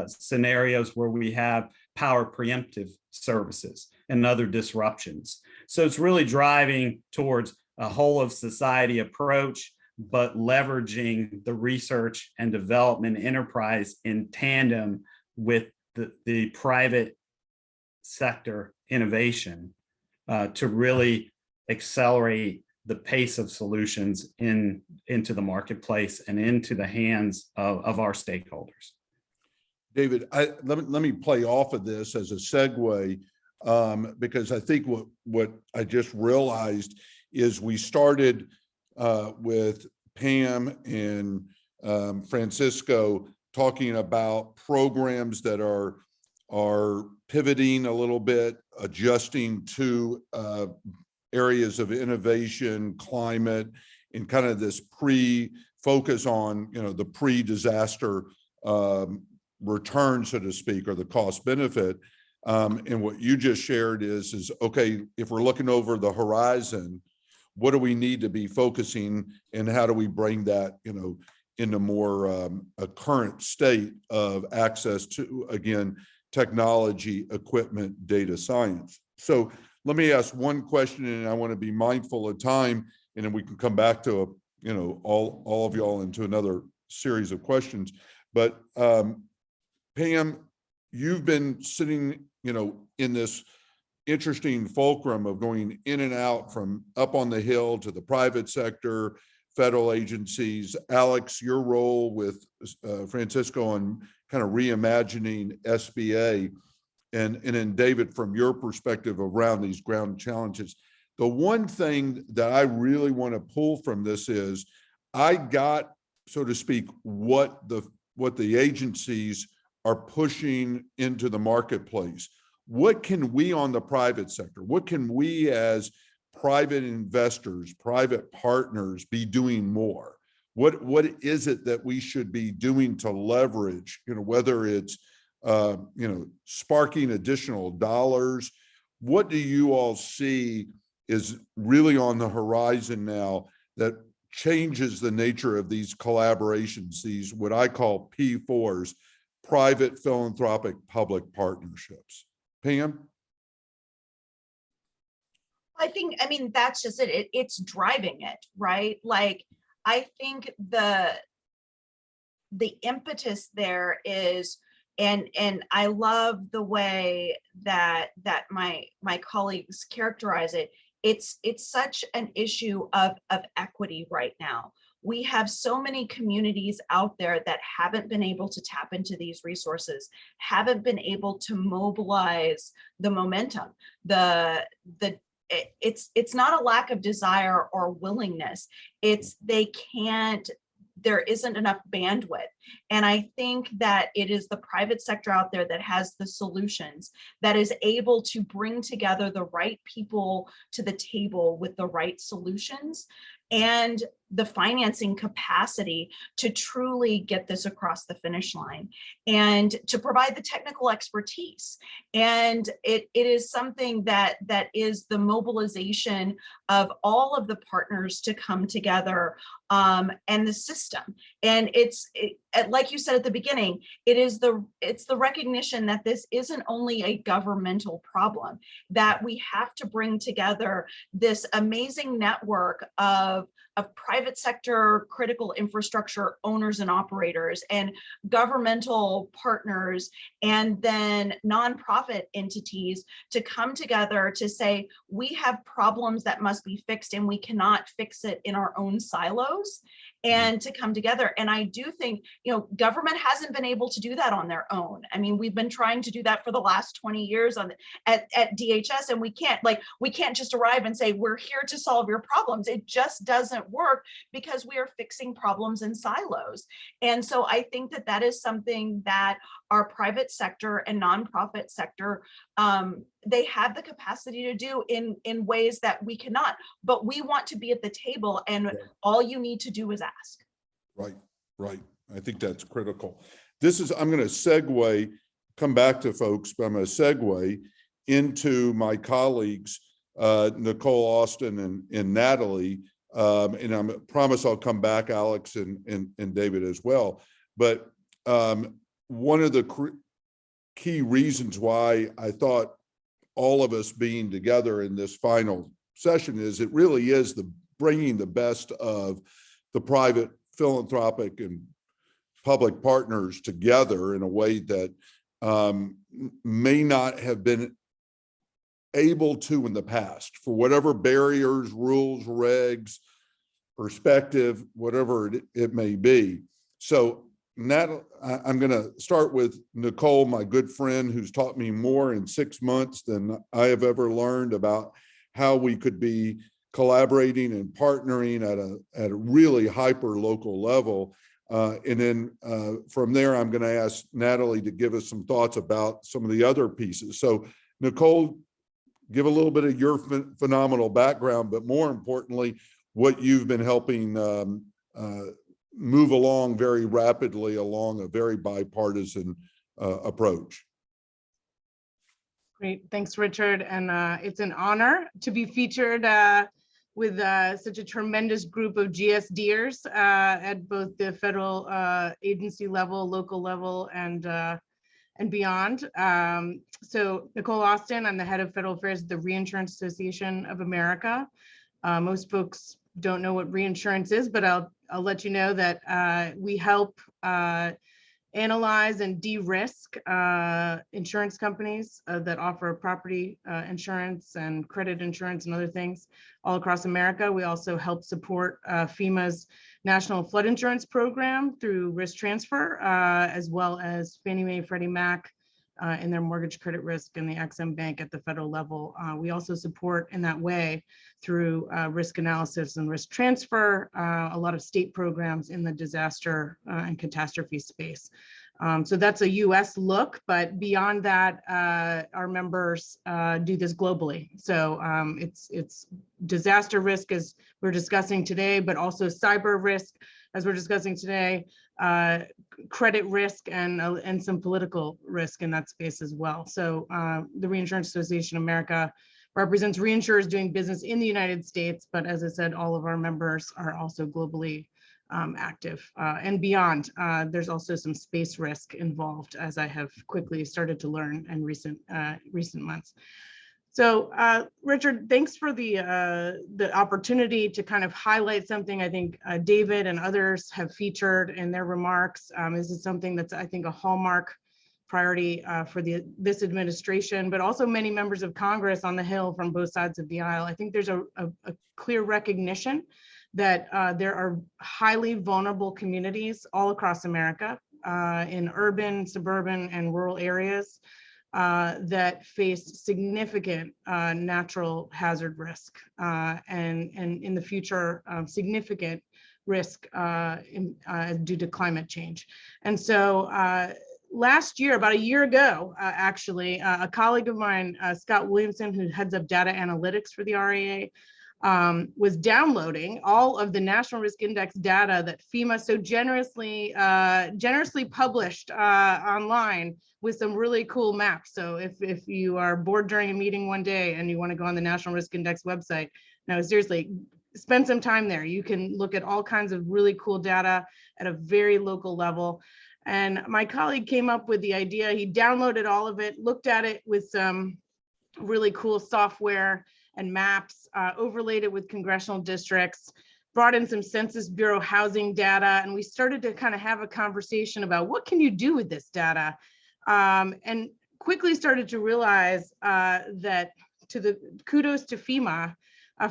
scenarios where we have power preemptive services and other disruptions. So it's really driving towards a whole of society approach, but leveraging the research and development enterprise in tandem with the private sector innovation to really accelerate the pace of solutions into the marketplace and into the hands of our stakeholders. David, let me play off of this as a segue, because I think what I just realized is we started with Pam and Francisco talking about programs that are pivoting a little bit, adjusting to areas of innovation, climate, and kind of this focus on, the pre-disaster return, so to speak, or the cost benefit. And what you just shared is okay, if we're looking over the horizon, what do we need to be focusing, and how do we bring that, into more a current state of access to, again, technology, equipment, data science. So let me ask one question, and I want to be mindful of time, and then we can come back to all of y'all into another series of questions. But Pam, you've been sitting, in this interesting fulcrum of going in and out from up on the Hill to the private sector, federal agencies. Alex, your role with Francisco on kind of reimagining SBA, and then David, from your perspective around these ground challenges. The one thing that I really want to pull from this is I got, so to speak, what the agencies are pushing into the marketplace. What can we on the private sector, what can we as private investors, private partners be doing more? What is it that we should be doing to leverage, whether it's, sparking additional dollars? What do you all see is really on the horizon now that changes the nature of these collaborations, these what I call P4s, private, philanthropic, public partnerships? Pam? I mean, that's just it. It's driving it, right? Like, I think the impetus there is, and I love the way that my colleagues characterize it. It's such an issue of equity right now. We have so many communities out there that haven't been able to tap into these resources, haven't been able to mobilize the momentum. It's not a lack of desire or willingness. It's there isn't enough bandwidth. And I think that it is the private sector out there that has the solutions, that is able to bring together the right people to the table with the right solutions and the financing capacity to truly get this across the finish line and to provide the technical expertise. And it is something that is the mobilization of all of the partners to come together, and the system. And it's like you said at the beginning, it's the recognition that this isn't only a governmental problem, that we have to bring together this amazing network of of private sector critical infrastructure owners and operators and governmental partners and then nonprofit entities to come together to say, we have problems that must be fixed and we cannot fix it in our own silos, and to come together. And I do think, government hasn't been able to do that on their own. I mean, we've been trying to do that for the last 20 years at DHS, and we can't just arrive and say, we're here to solve your problems. It just doesn't work because we are fixing problems in silos. And so I think that is something that our private sector and nonprofit sector, they have the capacity to do in ways that we cannot, but we want to be at the table, and all you need to do is ask. Right. I think that's critical. I'm going to come back to folks, but I'm going to segue into my colleagues, Nicole Austin and Natalie, and I promise I'll come back, Alex and David as well. But one of the key reasons why I thought all of us being together in this final session is it really is bringing the best of the private, philanthropic, and public partners together in a way that may not have been able to in the past for whatever barriers, rules, regs, perspective, whatever it may be. So Natalie, I'm going to start with Nicole, my good friend, who's taught me more in 6 months than I have ever learned about how we could be collaborating and partnering at a really hyper local level. And then from there, I'm going to ask Natalie to give us some thoughts about some of the other pieces. So Nicole, give a little bit of your phenomenal background, but more importantly, what you've been helping move along very rapidly along a very bipartisan approach. Great, thanks, Richard. And it's an honor to be featured with such a tremendous group of GSDers at both the federal agency level, local level, and beyond. So Nicole Austin, I'm the head of federal affairs at the Reinsurance Association of America. Most folks don't know what reinsurance is, but I'll let you know that we help analyze and de-risk insurance companies that offer property insurance and credit insurance and other things all across America. We also help support FEMA's National Flood Insurance Program through risk transfer, as well as Fannie Mae, Freddie Mac in their mortgage credit risk and the Ex-Im Bank at the federal level. We also support in that way through risk analysis and risk transfer, a lot of state programs in the disaster and catastrophe space. So that's a US look, but beyond that, our members do this globally. So it's disaster risk as we're discussing today, but also cyber risk as we're discussing today, credit risk and some political risk in that space as well. So the Reinsurance Association of America represents reinsurers doing business in the United States, but as I said, all of our members are also globally active and beyond. There's also some space risk involved, as I have quickly started to learn in recent months. So Richard, thanks for the opportunity to kind of highlight something I think David and others have featured in their remarks. This is something that's, I think, a hallmark priority for this administration, but also many members of Congress on the Hill from both sides of the aisle. I think there's a clear recognition that there are highly vulnerable communities all across America in urban, suburban, and rural areas that face significant natural hazard risk and in the future significant risk due to climate change. And so last year, about a year ago, actually, a colleague of mine, Scott Williamson, who heads up data analytics for the RAA, was downloading all of the National Risk Index data that FEMA so generously published online with some really cool maps. So if you are bored during a meeting one day and you want to go on the National Risk Index website, no, seriously, spend some time there. You can look at all kinds of really cool data at a very local level. And my colleague came up with the idea, he downloaded all of it, looked at it with some really cool software and maps, overlaid it with congressional districts, brought in some Census Bureau housing data, and we started to kind of have a conversation about what can you do with this data, and quickly started to realize that kudos to FEMA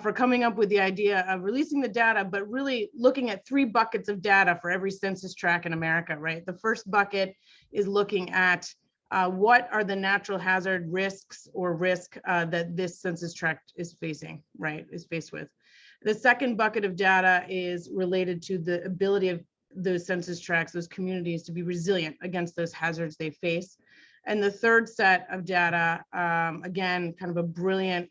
for coming up with the idea of releasing the data, but really looking at 3 buckets of data for every census tract in America, right? The first bucket is looking at what are the natural hazard risks or risk that this census tract is facing, right, is faced with. The second bucket of data is related to the ability of those census tracts, those communities, to be resilient against those hazards they face. And the third set of data, again, kind of a brilliant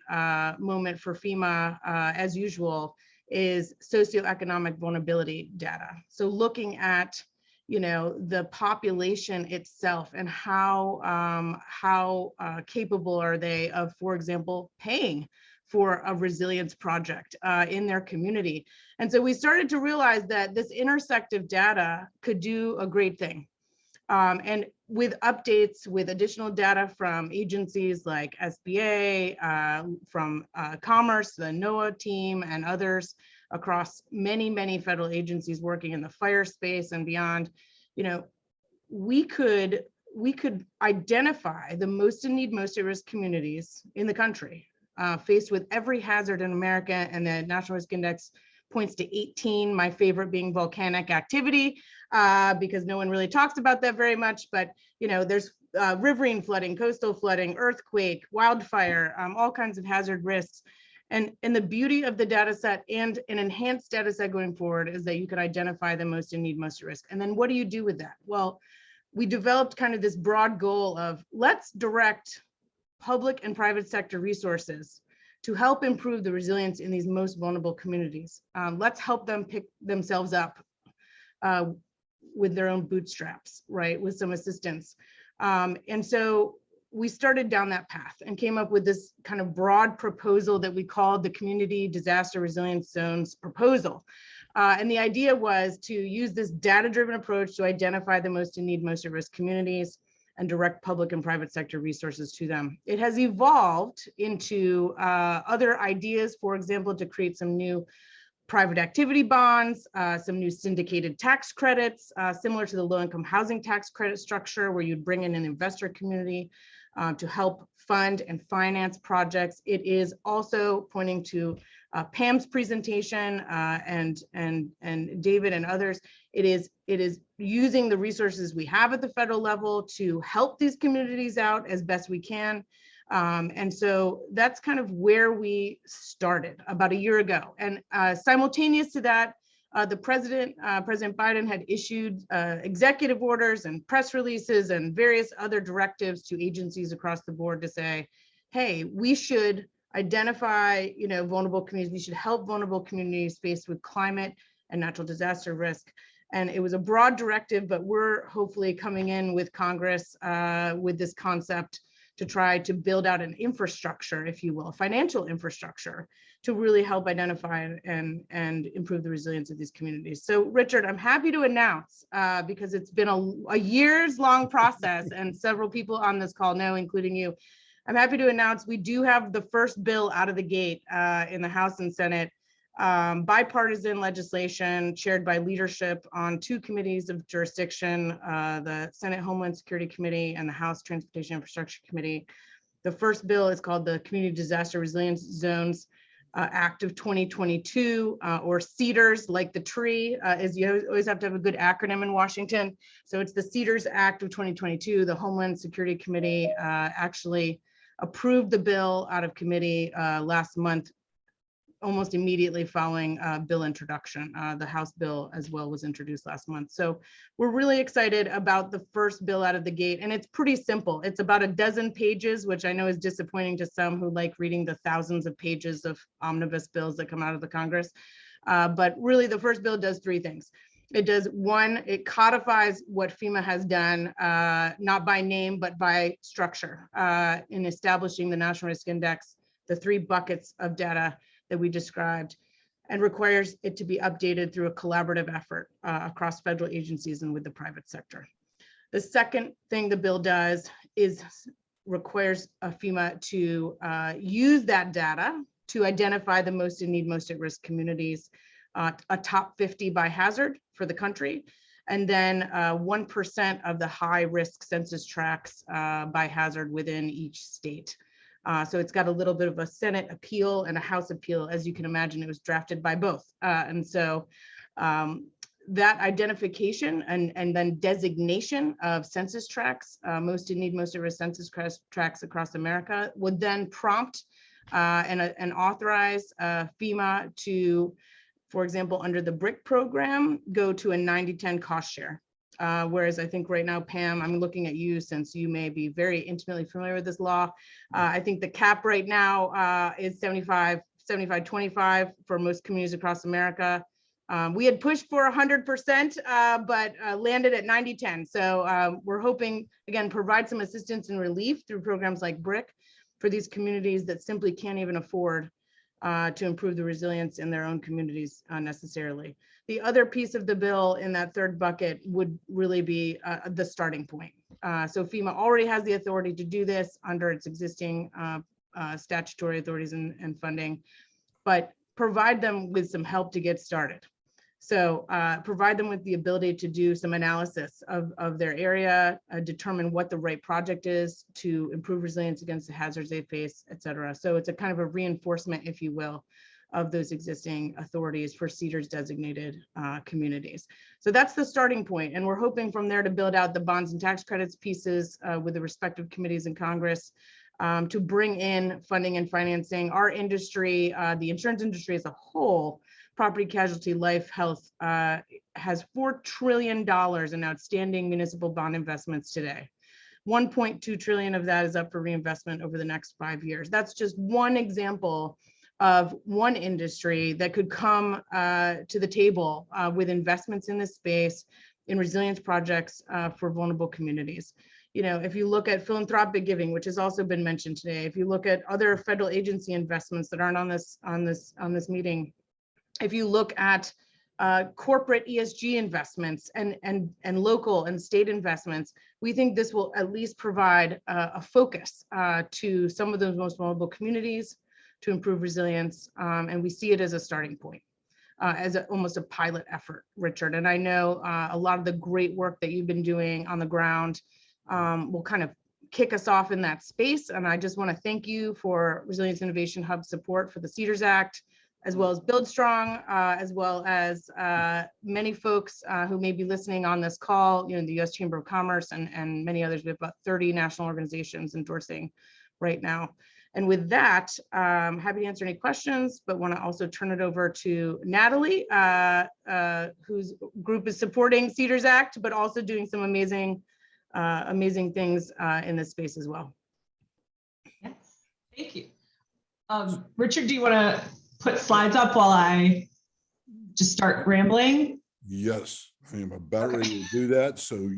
moment for FEMA, as usual, is socioeconomic vulnerability data. So looking at, the population itself and how capable are they of, for example, paying for a resilience project in their community. And so we started to realize that this intersective data could do a great thing. And with updates, with additional data from agencies like SBA, from Commerce, the NOAA team, and others across many, many federal agencies working in the fire space and beyond, we could identify the most in need, most at risk communities in the country, faced with every hazard in America, and the National Risk Index points to 18, my favorite being volcanic activity, because no one really talks about that very much, but there's riverine flooding, coastal flooding, earthquake, wildfire, all kinds of hazard risks. And the beauty of the data set and an enhanced data set going forward is that you could identify the most in need, most at risk. And then what do you do with that? Well, we developed kind of this broad goal of let's direct public and private sector resources to help improve the resilience in these most vulnerable communities. Let's help them pick themselves up with their own bootstraps, right, with some assistance. And so we started down that path and came up with this kind of broad proposal that we called the Community Disaster Resilience Zones proposal. And the idea was to use this data-driven approach to identify the most in need, most at risk communities and direct public and private sector resources to them. It has evolved into other ideas, for example, to create some new private activity bonds, some new syndicated tax credits, similar to the low-income housing tax credit structure, where you'd bring in an investor community to help fund and finance projects. It is also pointing to Pam's presentation and David and others. It is using the resources we have at the federal level to help these communities out as best we can. And so that's kind of where we started about a year ago. And simultaneous to that, President Biden had issued executive orders and press releases and various other directives to agencies across the board to say, hey, we should identify, vulnerable communities. We should help vulnerable communities faced with climate and natural disaster risk. And it was a broad directive, but we're hopefully coming in with Congress with this concept to try to build out an infrastructure, if you will, a financial infrastructure to really help identify and improve the resilience of these communities. So Richard, I'm happy to announce, because it's been a years-long process and several people on this call know, including you, I'm happy to announce we do have the first bill out of the gate in the House and Senate, bipartisan legislation chaired by leadership on 2 committees of jurisdiction, the Senate Homeland Security Committee and the House Transportation Infrastructure Committee. The first bill is called the Community Disaster Resilience Zones Act of 2022, or CEDARS, like the tree, is you always have to have a good acronym in Washington. So it's the CEDARS Act of 2022. The Homeland Security Committee actually approved the bill out of committee last month, almost immediately following bill introduction. The House bill as well was introduced last month. So we're really excited about the first bill out of the gate, and it's pretty simple. It's about a dozen pages, which I know is disappointing to some who like reading the thousands of pages of omnibus bills that come out of the Congress. But really the first bill does 3 things. It does, 1, it codifies what FEMA has done, not by name, but by structure, in establishing the National Risk Index, the 3 buckets of data that we described, and requires it to be updated through a collaborative effort across federal agencies and with the private sector. The second thing the bill does is requires FEMA to use that data to identify the most in need, most at risk communities a top 50 by hazard for the country, and then 1% of the high risk census tracts by hazard within each state. So it's got a little bit of a Senate appeal and a House appeal. As you can imagine, it was drafted by both. And so that identification and then designation of census tracts, most in need, most at risk census tracts across America, would then prompt and authorize FEMA to, for example, under the BRIC program, go to a 90-10 cost share. Whereas I think right now, Pam, I'm looking at you since you may be very intimately familiar with this law. I think the cap right now is 75-25 for most communities across America. We had pushed for 100%, but landed at 90-10. So we're hoping, again, provide some assistance and relief through programs like BRIC for these communities that simply can't even afford to improve the resilience in their own communities necessarily. The other piece of the bill in that third bucket would really be the starting point. So FEMA already has the authority to do this under its existing statutory authorities and funding, but provide them with some help to get started. So provide them with the ability to do some analysis of their area, determine what the right project is to improve resilience against the hazards they face, et cetera. So it's a kind of a reinforcement, if you will, of those existing authorities for CEDARS designated communities. So that's the starting point. And we're hoping from there to build out the bonds and tax credits pieces with the respective committees in Congress to bring in funding and financing. Our industry, the insurance industry as a whole, property, casualty, life, health, has $4 trillion in outstanding municipal bond investments today. 1.2 trillion of that is up for reinvestment over the next 5 years. That's just one example of one industry that could come to the table with investments in this space, in resilience projects for vulnerable communities. You know, if you look at philanthropic giving, which has also been mentioned today, if you look at other federal agency investments that aren't on this meeting, if you look at corporate ESG investments and local and state investments, we think this will at least provide a focus to some of those most vulnerable communities to improve resilience. And we see it as a starting point, as almost a pilot effort, Richard. And I know a lot of the great work that you've been doing on the ground will kind of kick us off in that space. And I just want to thank you for Resilience Innovation Hub support for the CEDARS Act, as well as Build Strong, as well as many folks who may be listening on this call, you know, the U.S. Chamber of Commerce and many others. We have about 30 national organizations endorsing right now. And with that, I'm happy to answer any questions, but want to also turn it over to Natalie, whose group is supporting CEDARS Act, but also doing some amazing things in this space as well. Yes, thank you. Richard, do you want to put slides up while I just start rambling? Yes, I am about ready to do that. So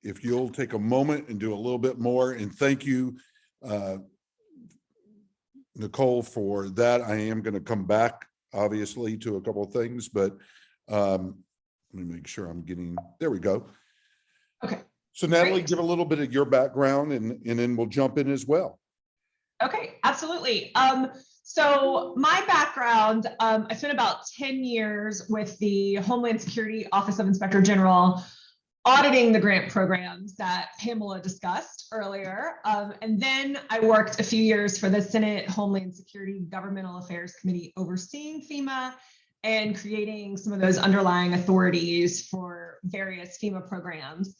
if you'll take a moment and do a little bit more, and thank you, Nicole, for that. I am going to come back, obviously, to a couple of things, but let me make sure I'm getting, there we go. Okay. So Natalie, Great. give a little bit of your background and then we'll jump in as well. Okay, absolutely. So my background, I spent about 10 years with the Homeland Security Office of Inspector General auditing the grant programs that Pamela discussed earlier. And then I worked a few years for the Senate Homeland Security Governmental Affairs Committee overseeing FEMA and creating some of those underlying authorities for various FEMA programs.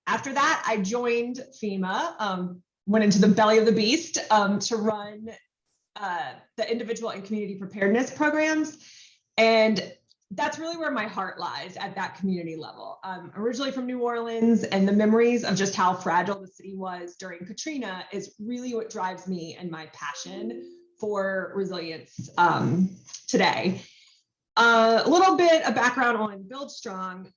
After that, I joined FEMA, went into the belly of the beast to run the individual and community preparedness programs. And that's really where my heart lies, at that community level. I'm originally from New Orleans, and the memories of just how fragile the city was during Katrina is really what drives me and my passion for resilience today. A little bit of background on Build Strong.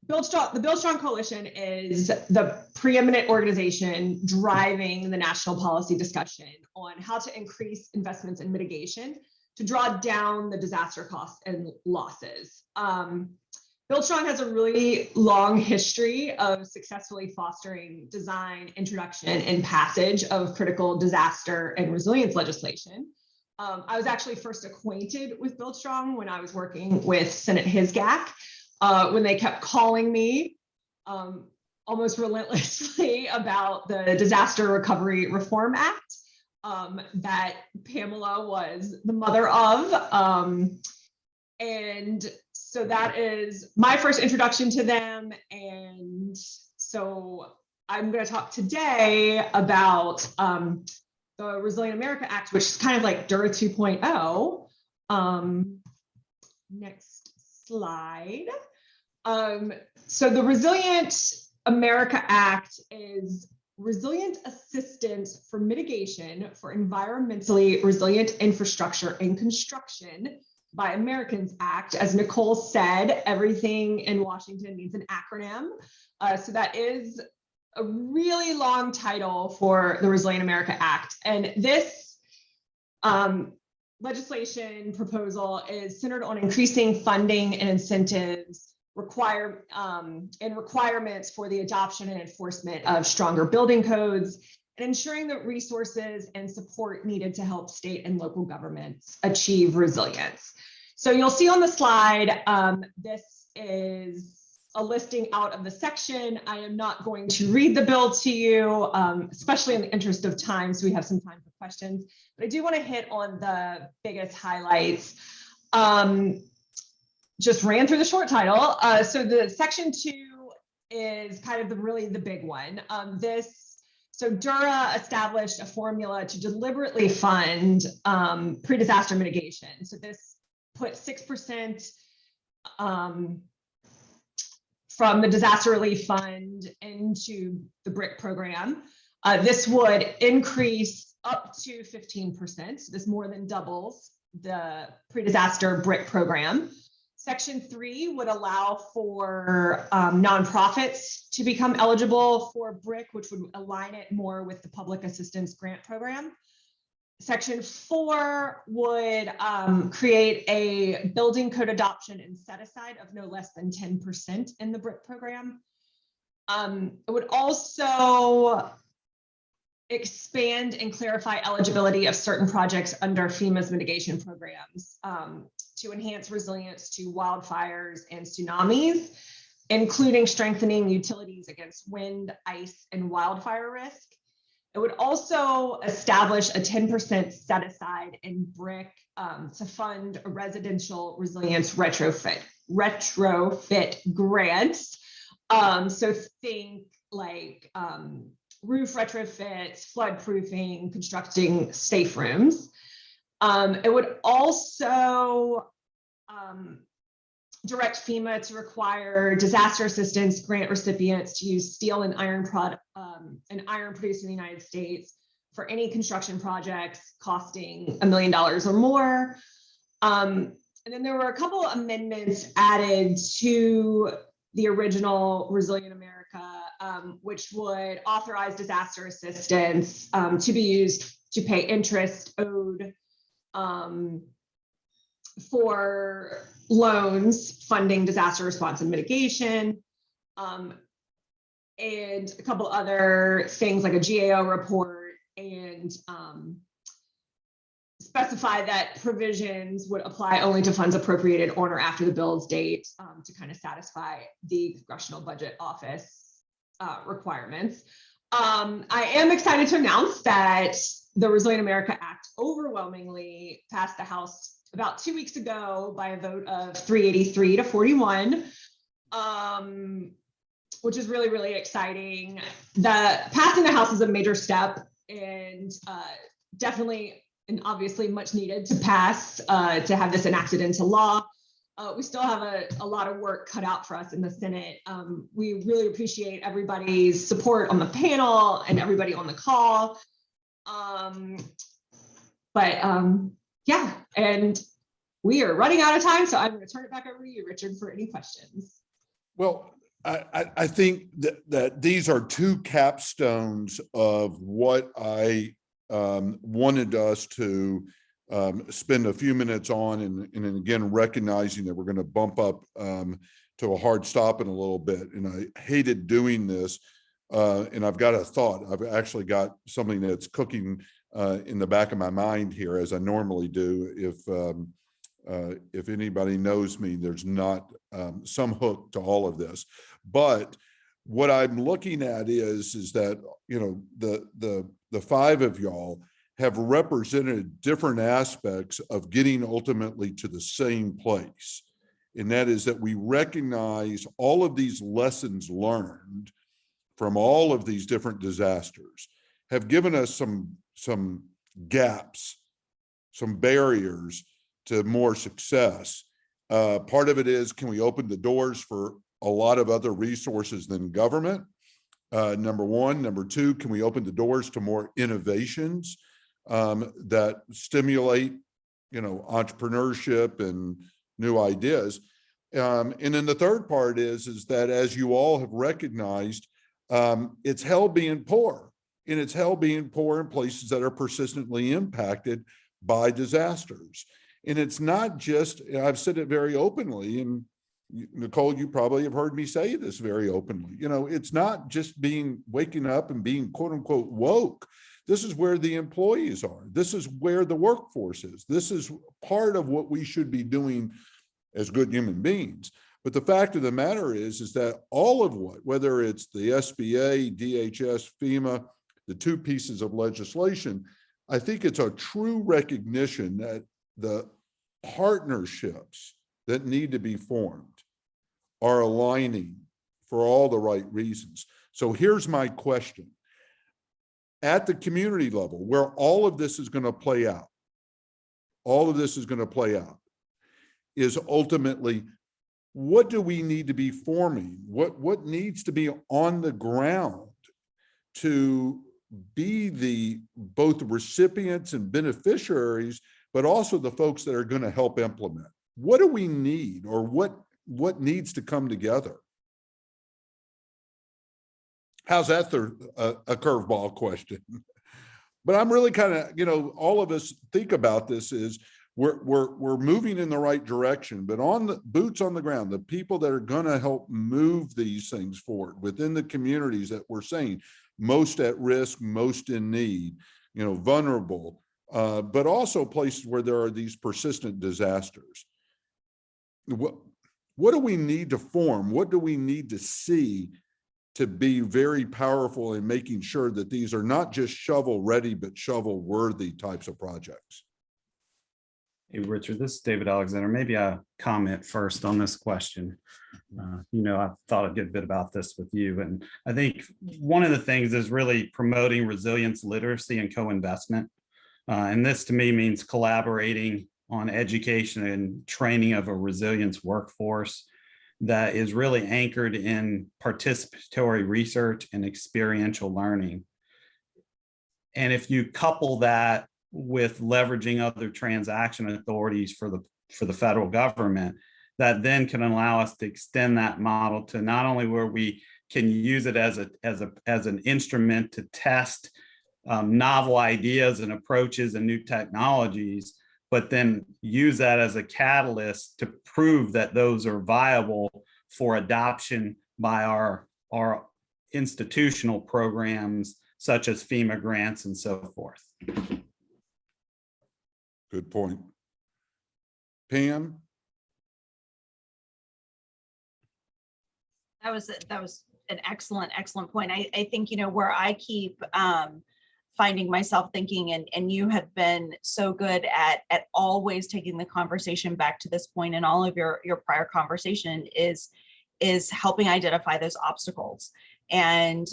The Build Strong Coalition is the preeminent organization driving the national policy discussion on how to increase investments in mitigation to draw down the disaster costs and losses. Build Strong has a really long history of successfully fostering design, introduction, and passage of critical disaster and resilience legislation. I was actually first acquainted with Build Strong when I was working with Senate HISGAC, when they kept calling me almost relentlessly about the Disaster Recovery Reform Act that Pamela was the mother of. And so that is my first introduction to them. And so I'm going to talk today about the Resilient America Act, which is kind of like DURA 2.0. Next slide. So the Resilient America Act is resilient assistance for mitigation for environmentally resilient infrastructure and construction by Americans Act. As Nicole said, everything in Washington needs an acronym. So that is a really long title for the Resilient America Act. And this legislation proposal is centered on increasing funding and incentives and requirements for the adoption and enforcement of stronger building codes, and ensuring that resources and support needed to help state and local governments achieve resilience. So you'll see on the slide, this is a listing out of the section. I am not going to read the bill to you, especially in the interest of time, so we have some time for questions. But I do want to hit on the biggest highlights. Just ran through the short title. So the section 2 is kind of really the big one. So DURA established a formula to deliberately fund pre-disaster mitigation. So this put 6% from the disaster relief fund into the BRIC program. This would increase up to 15%. So this more than doubles the pre-disaster BRIC program. Section 3 would allow for nonprofits to become eligible for BRIC, which would align it more with the public assistance grant program. Section 4 would create a building code adoption and set aside of no less than 10% in the BRIC program. It would also expand and clarify eligibility of certain projects under FEMA's mitigation programs to enhance resilience to wildfires and tsunamis, including strengthening utilities against wind, ice, and wildfire risk. It would also establish a 10% set aside in BRIC to fund a residential resilience retrofit grants. So think like roof retrofits, flood proofing, constructing safe rooms. It would also direct FEMA to require disaster assistance grant recipients to use steel and iron produced in the United States for any construction projects costing $1 million or more. And then there were a couple of amendments added to the original Resilient America, which would authorize disaster assistance to be used to pay interest owed for loans funding disaster response and mitigation, and a couple other things like a GAO report, and specify that provisions would apply only to funds appropriated on or after the bill's date to kind of satisfy the Congressional Budget Office requirements. I am excited to announce that the Resilient America Act overwhelmingly passed the House about 2 weeks ago by a vote of 383 to 41, which is really, really exciting. Passing the House is a major step, and definitely and obviously much needed to pass to have this enacted into law. We still have a lot of work cut out for us in the Senate. We really appreciate everybody's support on the panel and everybody on the call. Yeah, and we are running out of time, so I'm going to turn it back over to you, Richard, for any questions. Well, I think that these are two capstones of what I wanted us to spend a few minutes on, and again, recognizing that we're going to bump up to a hard stop in a little bit. And I hated doing this. And I've got a thought. I've actually got something that's cooking in the back of my mind here, as I normally do. If anybody knows me, there's not some hook to all of this. But what I'm looking at is that, you know, the five of y'all have represented different aspects of getting ultimately to the same place. And that is that we recognize all of these lessons learned from all of these different disasters have given us some gaps, some barriers to more success. Part of it is, can we open the doors for a lot of other resources than government? Number one. Number two, can we open the doors to more innovations that stimulate, you know, entrepreneurship and new ideas? And then the third part is that, as you all have recognized, it's hell being poor, and it's hell being poor in places that are persistently impacted by disasters. And it's not just, I've said it very openly, and Nicole, you probably have heard me say this very openly. You know, it's not just waking up and being quote unquote woke. This is where the employees are. This is where the workforce is. This is part of what we should be doing as good human beings. But the fact of the matter is that all of whether it's the SBA, DHS, FEMA, the two pieces of legislation, I think it's a true recognition that the partnerships that need to be formed are aligning for all the right reasons. So here's my question. At the community level, where all of this is going to play out, is ultimately, what do we need to be forming? What needs to be on the ground to be both the recipients and beneficiaries, but also the folks that are going to help implement? What do we need, or what needs to come together? How's that a curveball question? But I'm really kind of, you know, all of us think about this is we're moving in the right direction, but on the boots on the ground, the people that are going to help move these things forward within the communities that we're saying most at risk, most in need, you know, vulnerable, but also places where there are these persistent disasters. What do we need to form? What do we need to see to be very powerful in making sure that these are not just shovel ready, but shovel worthy types of projects? Hey, Richard, this is David Alexander. Maybe a comment first on this question. You know, I've thought a good bit about this with you, and I think one of the things is really promoting resilience literacy and co-investment. And this to me means collaborating on education and training of a resilience workforce that is really anchored in participatory research and experiential learning. And if you couple that with leveraging other transaction authorities for the federal government, that then can allow us to extend that model to not only where we can use it as an instrument to test novel ideas and approaches and new technologies, but then use that as a catalyst to prove that those are viable for adoption by our institutional programs, such as FEMA grants and so forth. Good point. Pam? That was an excellent point. I think, you know, where I keep finding myself thinking, and you have been so good at always taking the conversation back to this point in all of your prior conversation, is helping identify those obstacles. And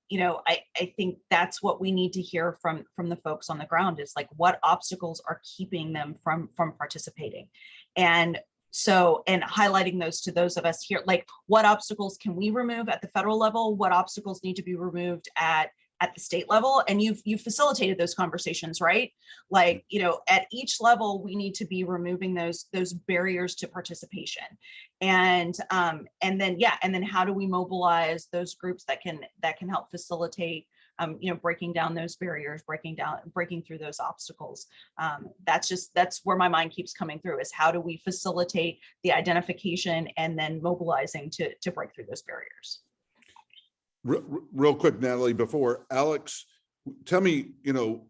you know, I think that's what we need to hear from the folks on the ground, is like, what obstacles are keeping them from participating, and highlighting those to those of us here, like, what obstacles can we remove at the federal level, what obstacles need to be removed at the state level. And you've facilitated those conversations, right? Like, you know, at each level, we need to be removing those barriers to participation. And then how do we mobilize those groups that can help facilitate, you know, breaking down those barriers, breaking through those obstacles. That's where my mind keeps coming through, is how do we facilitate the identification and then mobilizing to break through those barriers. Real quick, Natalie, before Alex, tell me, you know,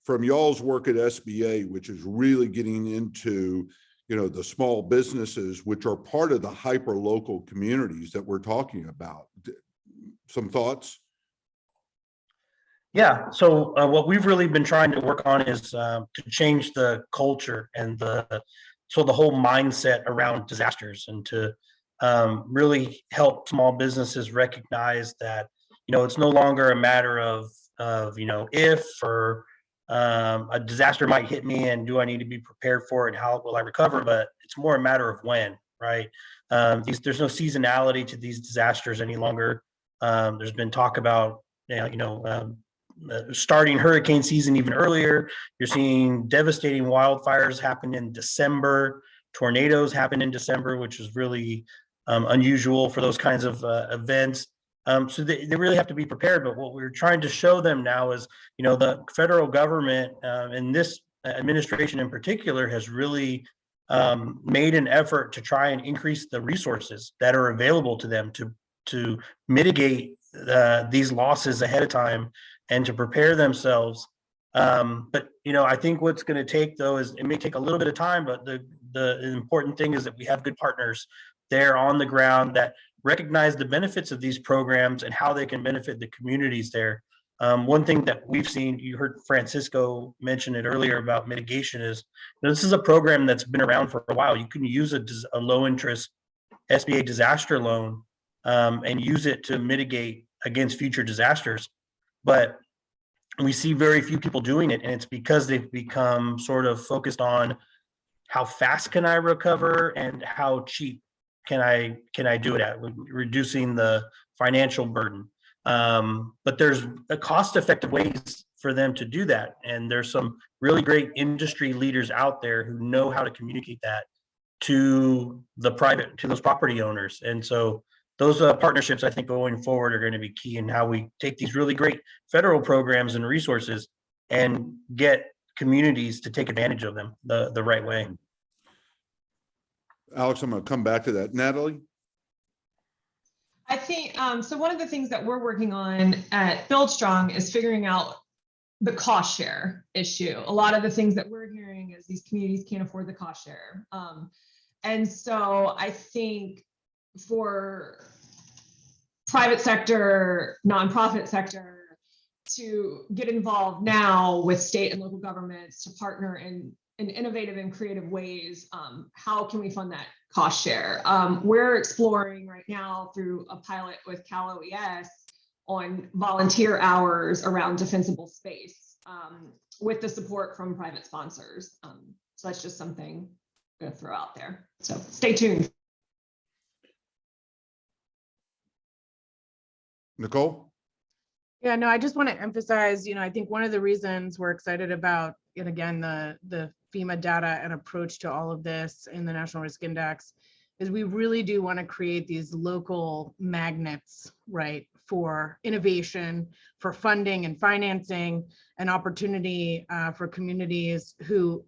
from y'all's work at SBA, which is really getting into, the small businesses, which are part of the hyper local communities that we're talking about. Some thoughts? Yeah, so what we've really been trying to work on is to change the culture and the whole mindset around disasters, and to really help small businesses recognize that it's no longer a matter of if or a disaster might hit me and do I need to be prepared for it and how will I recover, but it's more a matter of when, right? There's no seasonality to these disasters any longer. There's been talk about starting hurricane season even earlier. You're seeing devastating wildfires happen in December. Tornadoes happen in December, which is really unusual for those kinds of events. So they really have to be prepared. But what we're trying to show them now is, the federal government and this administration in particular has really made an effort to try and increase the resources that are available to them to mitigate these losses ahead of time and to prepare themselves. But I think what's going to take, though, is it may take a little bit of time, but the important thing is that we have good partners there on the ground that recognize the benefits of these programs and how they can benefit the communities there. One thing that we've seen, you heard Francisco mention it earlier about mitigation, is this is a program that's been around for a while. You can use a low interest SBA disaster loan and use it to mitigate against future disasters. But we see very few people doing it, and it's because they've become sort of focused on how fast can I recover and how cheap can I do it at, reducing the financial burden. But there's a cost-effective ways for them to do that, and there's some really great industry leaders out there who know how to communicate that to those property owners. And so those partnerships, I think, going forward are going to be key in how we take these really great federal programs and resources and get communities to take advantage of them the right way. Alex, I'm going to come back to that. Natalie? I think, so one of the things that we're working on at Build Strong is figuring out the cost share issue. A lot of the things that we're hearing is these communities can't afford the cost share. And so I think for private sector, nonprofit sector to get involved now with state and local governments to partner in innovative and creative ways, how can we fund that cost share? We're exploring right now through a pilot with Cal OES on volunteer hours around defensible space with the support from private sponsors. So that's just something I'm going to throw out there. So stay tuned. Nicole? Yeah, no, I just want to emphasize, I think one of the reasons we're excited about, and again, the FEMA data and approach to all of this in the National Risk Index is we really do want to create these local magnets, right, for innovation, for funding and financing, and opportunity for communities who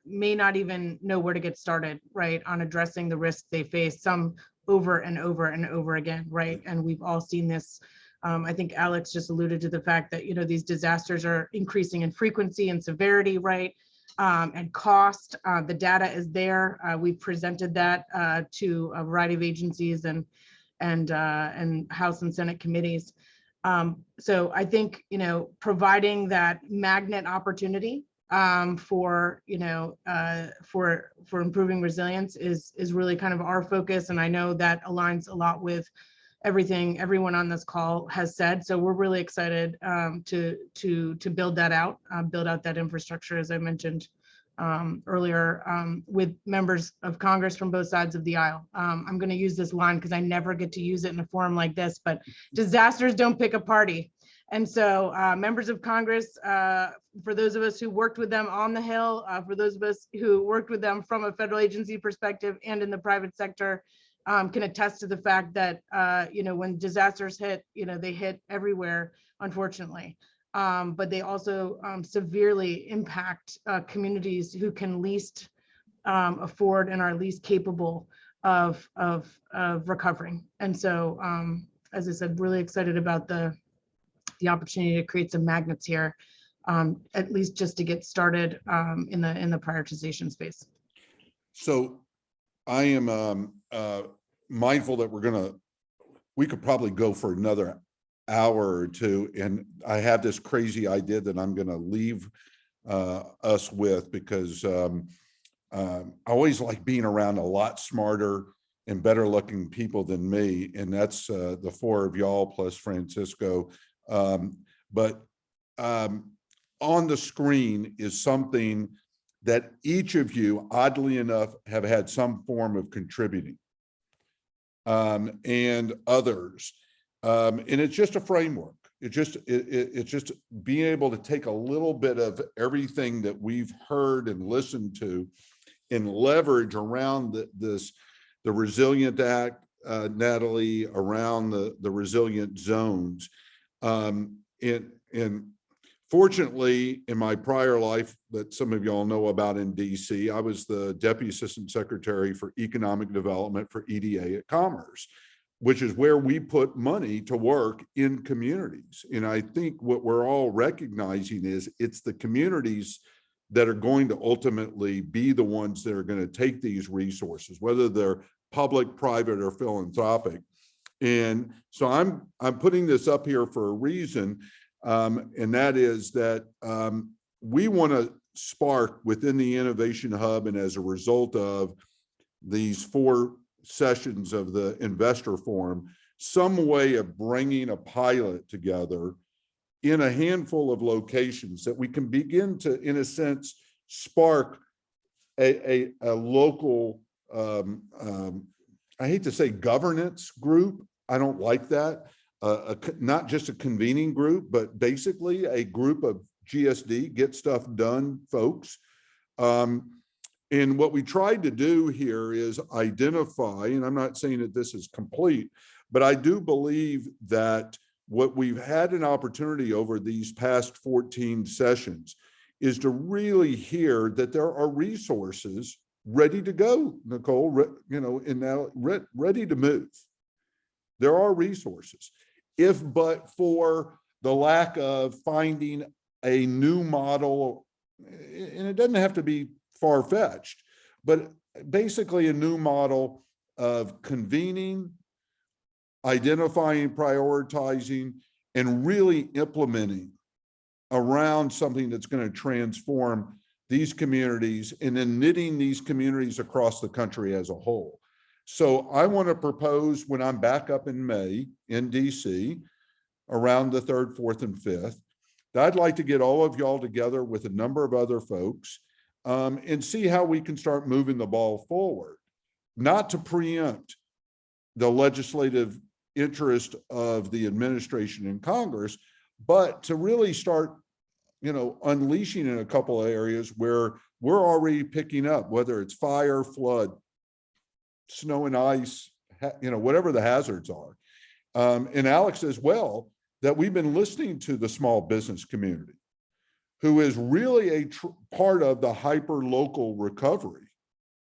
may not even know where to get started, right, on addressing the risks they face, some over and over and over again, right? And we've all seen this. I think Alex just alluded to the fact that, these disasters are increasing in frequency and severity, right? And cost. The data is there. We've presented that to a variety of agencies and House and Senate committees. So I think, providing that magnet opportunity for improving resilience is really kind of our focus. And I know that aligns a lot with everything everyone on this call has said. So we're really excited to build that out, build out that infrastructure, as I mentioned earlier, with members of Congress from both sides of the aisle. I'm going to use this line because I never get to use it in a forum like this, but disasters don't pick a party. And so members of Congress, for those of us who worked with them on the Hill, for those of us who worked with them from a federal agency perspective and in the private sector, can attest to the fact that, when disasters hit, they hit everywhere, unfortunately. But they also severely impact communities who can least afford and are least capable of recovering. And so, as I said, really excited about the opportunity to create some magnets here at least just to get started in the prioritization space. So I am mindful that we could probably go for another hour or two, and I have this crazy idea that I'm going to leave us with, because I always like being around a lot smarter and better looking people than me, and that's the four of y'all plus Francisco. But on the screen is something that each of you, oddly enough, have had some form of contributing, and others. And it's just a framework. It's just being able to take a little bit of everything that we've heard and listened to and leverage around the Resilient Act, Natalie, around the resilient zones. And fortunately, in my prior life that some of y'all know about in DC, I was the Deputy Assistant Secretary for Economic Development for EDA at Commerce, which is where we put money to work in communities. And I think what we're all recognizing is it's the communities that are going to ultimately be the ones that are going to take these resources, whether they're public, private, or philanthropic. And so I'm putting this up here for a reason, and that is that we want to spark within the Innovation Hub, and as a result of these 4 sessions of the investor forum, some way of bringing a pilot together in a handful of locations that we can begin to, in a sense, spark a local, I hate to say governance group. I don't like that. Not just a convening group, but basically a group of GSD, get stuff done folks. And what we tried to do here is identify, and I'm not saying that this is complete, but I do believe that what we've had an opportunity over these past 14 sessions is to really hear that there are resources ready to go, Nicole, and now ready to move. There are resources, if but for the lack of finding a new model, and it doesn't have to be far-fetched, but basically a new model of convening, identifying, prioritizing, and really implementing around something that's going to transform these communities and then knitting these communities across the country as a whole. So I want to propose, when I'm back up in May in DC, around the 3rd, 4th, and 5th, that I'd like to get all of y'all together with a number of other folks and see how we can start moving the ball forward, not to preempt the legislative interest of the administration and Congress, but to really start, unleashing in a couple of areas where we're already picking up, whether it's fire, flood, snow and ice, whatever the hazards are. And Alex as well, that we've been listening to the small business community, who is really a part of the hyper-local recovery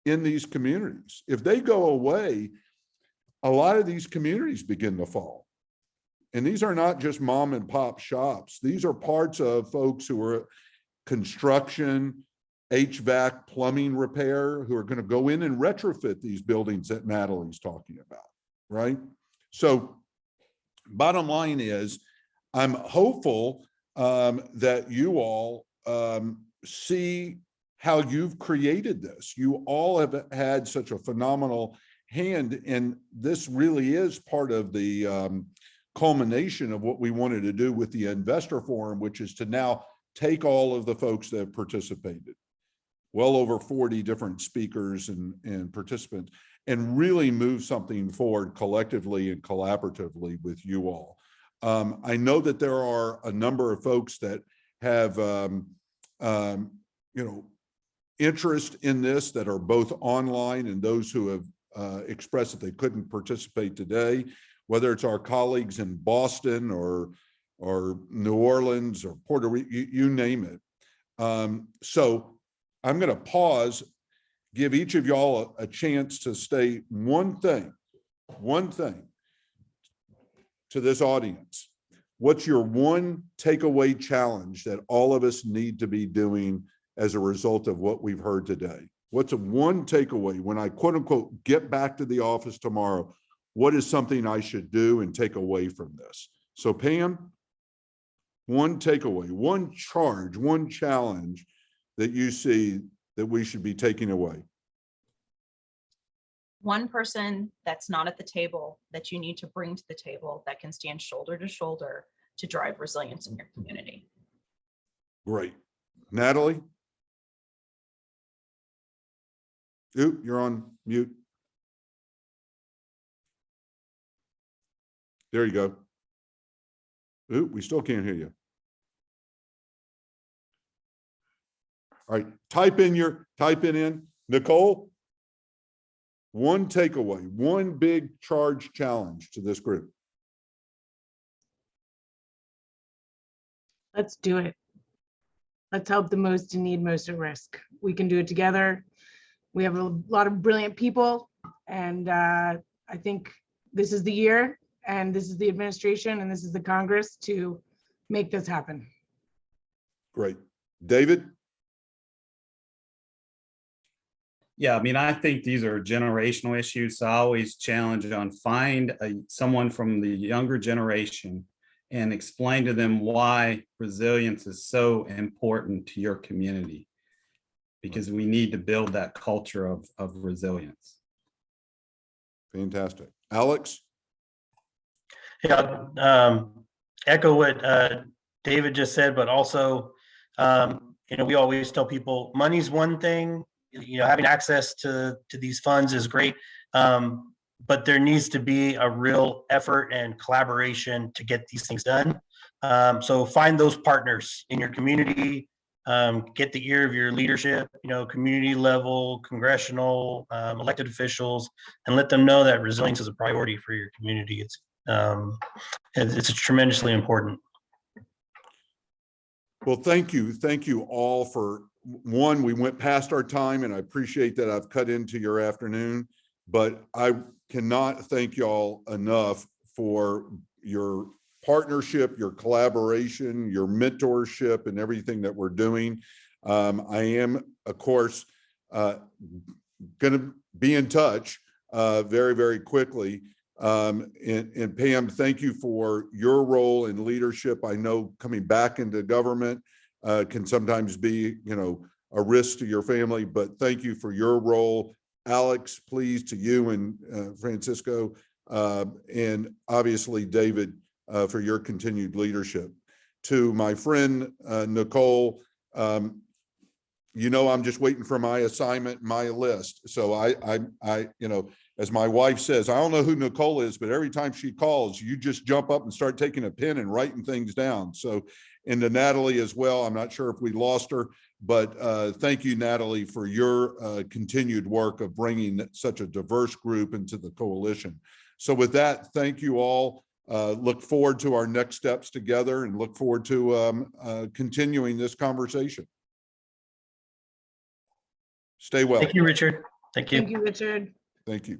in these communities. If they go away, a lot of these communities begin to fall. And these are not just mom and pop shops. These are parts of folks who are construction, HVAC, plumbing repair, who are going to go in and retrofit these buildings that Natalie's talking about, right? So bottom line is, I'm hopeful that you all see how you've created this. You all have had such a phenomenal hand, and this really is part of the culmination of what we wanted to do with the investor forum, which is to now take all of the folks that have participated, well over 40 different speakers and participants, and really move something forward collectively and collaboratively with you all. I know that there are a number of folks that have, interest in this, that are both online and those who have expressed that they couldn't participate today, whether it's our colleagues in Boston or New Orleans or Puerto Rico, you name it. So I'm going to pause, give each of y'all a chance to say one thing to this audience. what's your one takeaway challenge that all of us need to be doing as a result of what we've heard today? What's a one takeaway when I quote unquote get back to the office tomorrow? What is something I should do and take away from this? So Pam, one takeaway, one charge, one challenge that you see that we should be taking away. One person that's not at the table that you need to bring to the table that can stand shoulder to shoulder to drive resilience in your community. Great. Natalie? Ooh, you're on mute. There you go. Ooh, we still can't hear you. All right, type it in. Nicole, one takeaway, one big charge challenge to this group. Let's do it. Let's help the most in need, most at risk. We can do it together. We have a lot of brilliant people, and I think this is the year, and this is the administration, and this is the Congress to make this happen. Great. David? Yeah, I mean, I think these are generational issues. So I always challenge on find someone from the younger generation and explain to them why resilience is so important to your community, because we need to build that culture of resilience. Fantastic. Alex? Yeah, echo what David just said, but also, we always tell people money's one thing, having access to these funds is great. But there needs to be a real effort and collaboration to get these things done. So find those partners in your community, get the ear of your leadership, community level, congressional, elected officials, and let them know that resilience is a priority for your community. It's tremendously important. Well, thank you. Thank you all for one, we went past our time, and I appreciate that I've cut into your afternoon, but I cannot thank y'all enough for your partnership, your collaboration, your mentorship, and everything that we're doing. I am, of course, going to be in touch very, very quickly. And Pam, thank you for your role in leadership. I know coming back into government can sometimes be, a risk to your family, but thank you for your role. Alex, please, to you and Francisco, and obviously David, for your continued leadership. To my friend Nicole, I'm just waiting for my assignment, my list. So I as my wife says, I don't know who Nicole is, but every time she calls, you just jump up and start taking a pen and writing things down. So, and to Natalie as well, I'm not sure if we lost her, but thank you, Natalie, for your continued work of bringing such a diverse group into the coalition. So with that, thank you all. Look forward to our next steps together and look forward to continuing this conversation. Stay well. Thank you, Richard. Thank you. Thank you, Richard. Thank you.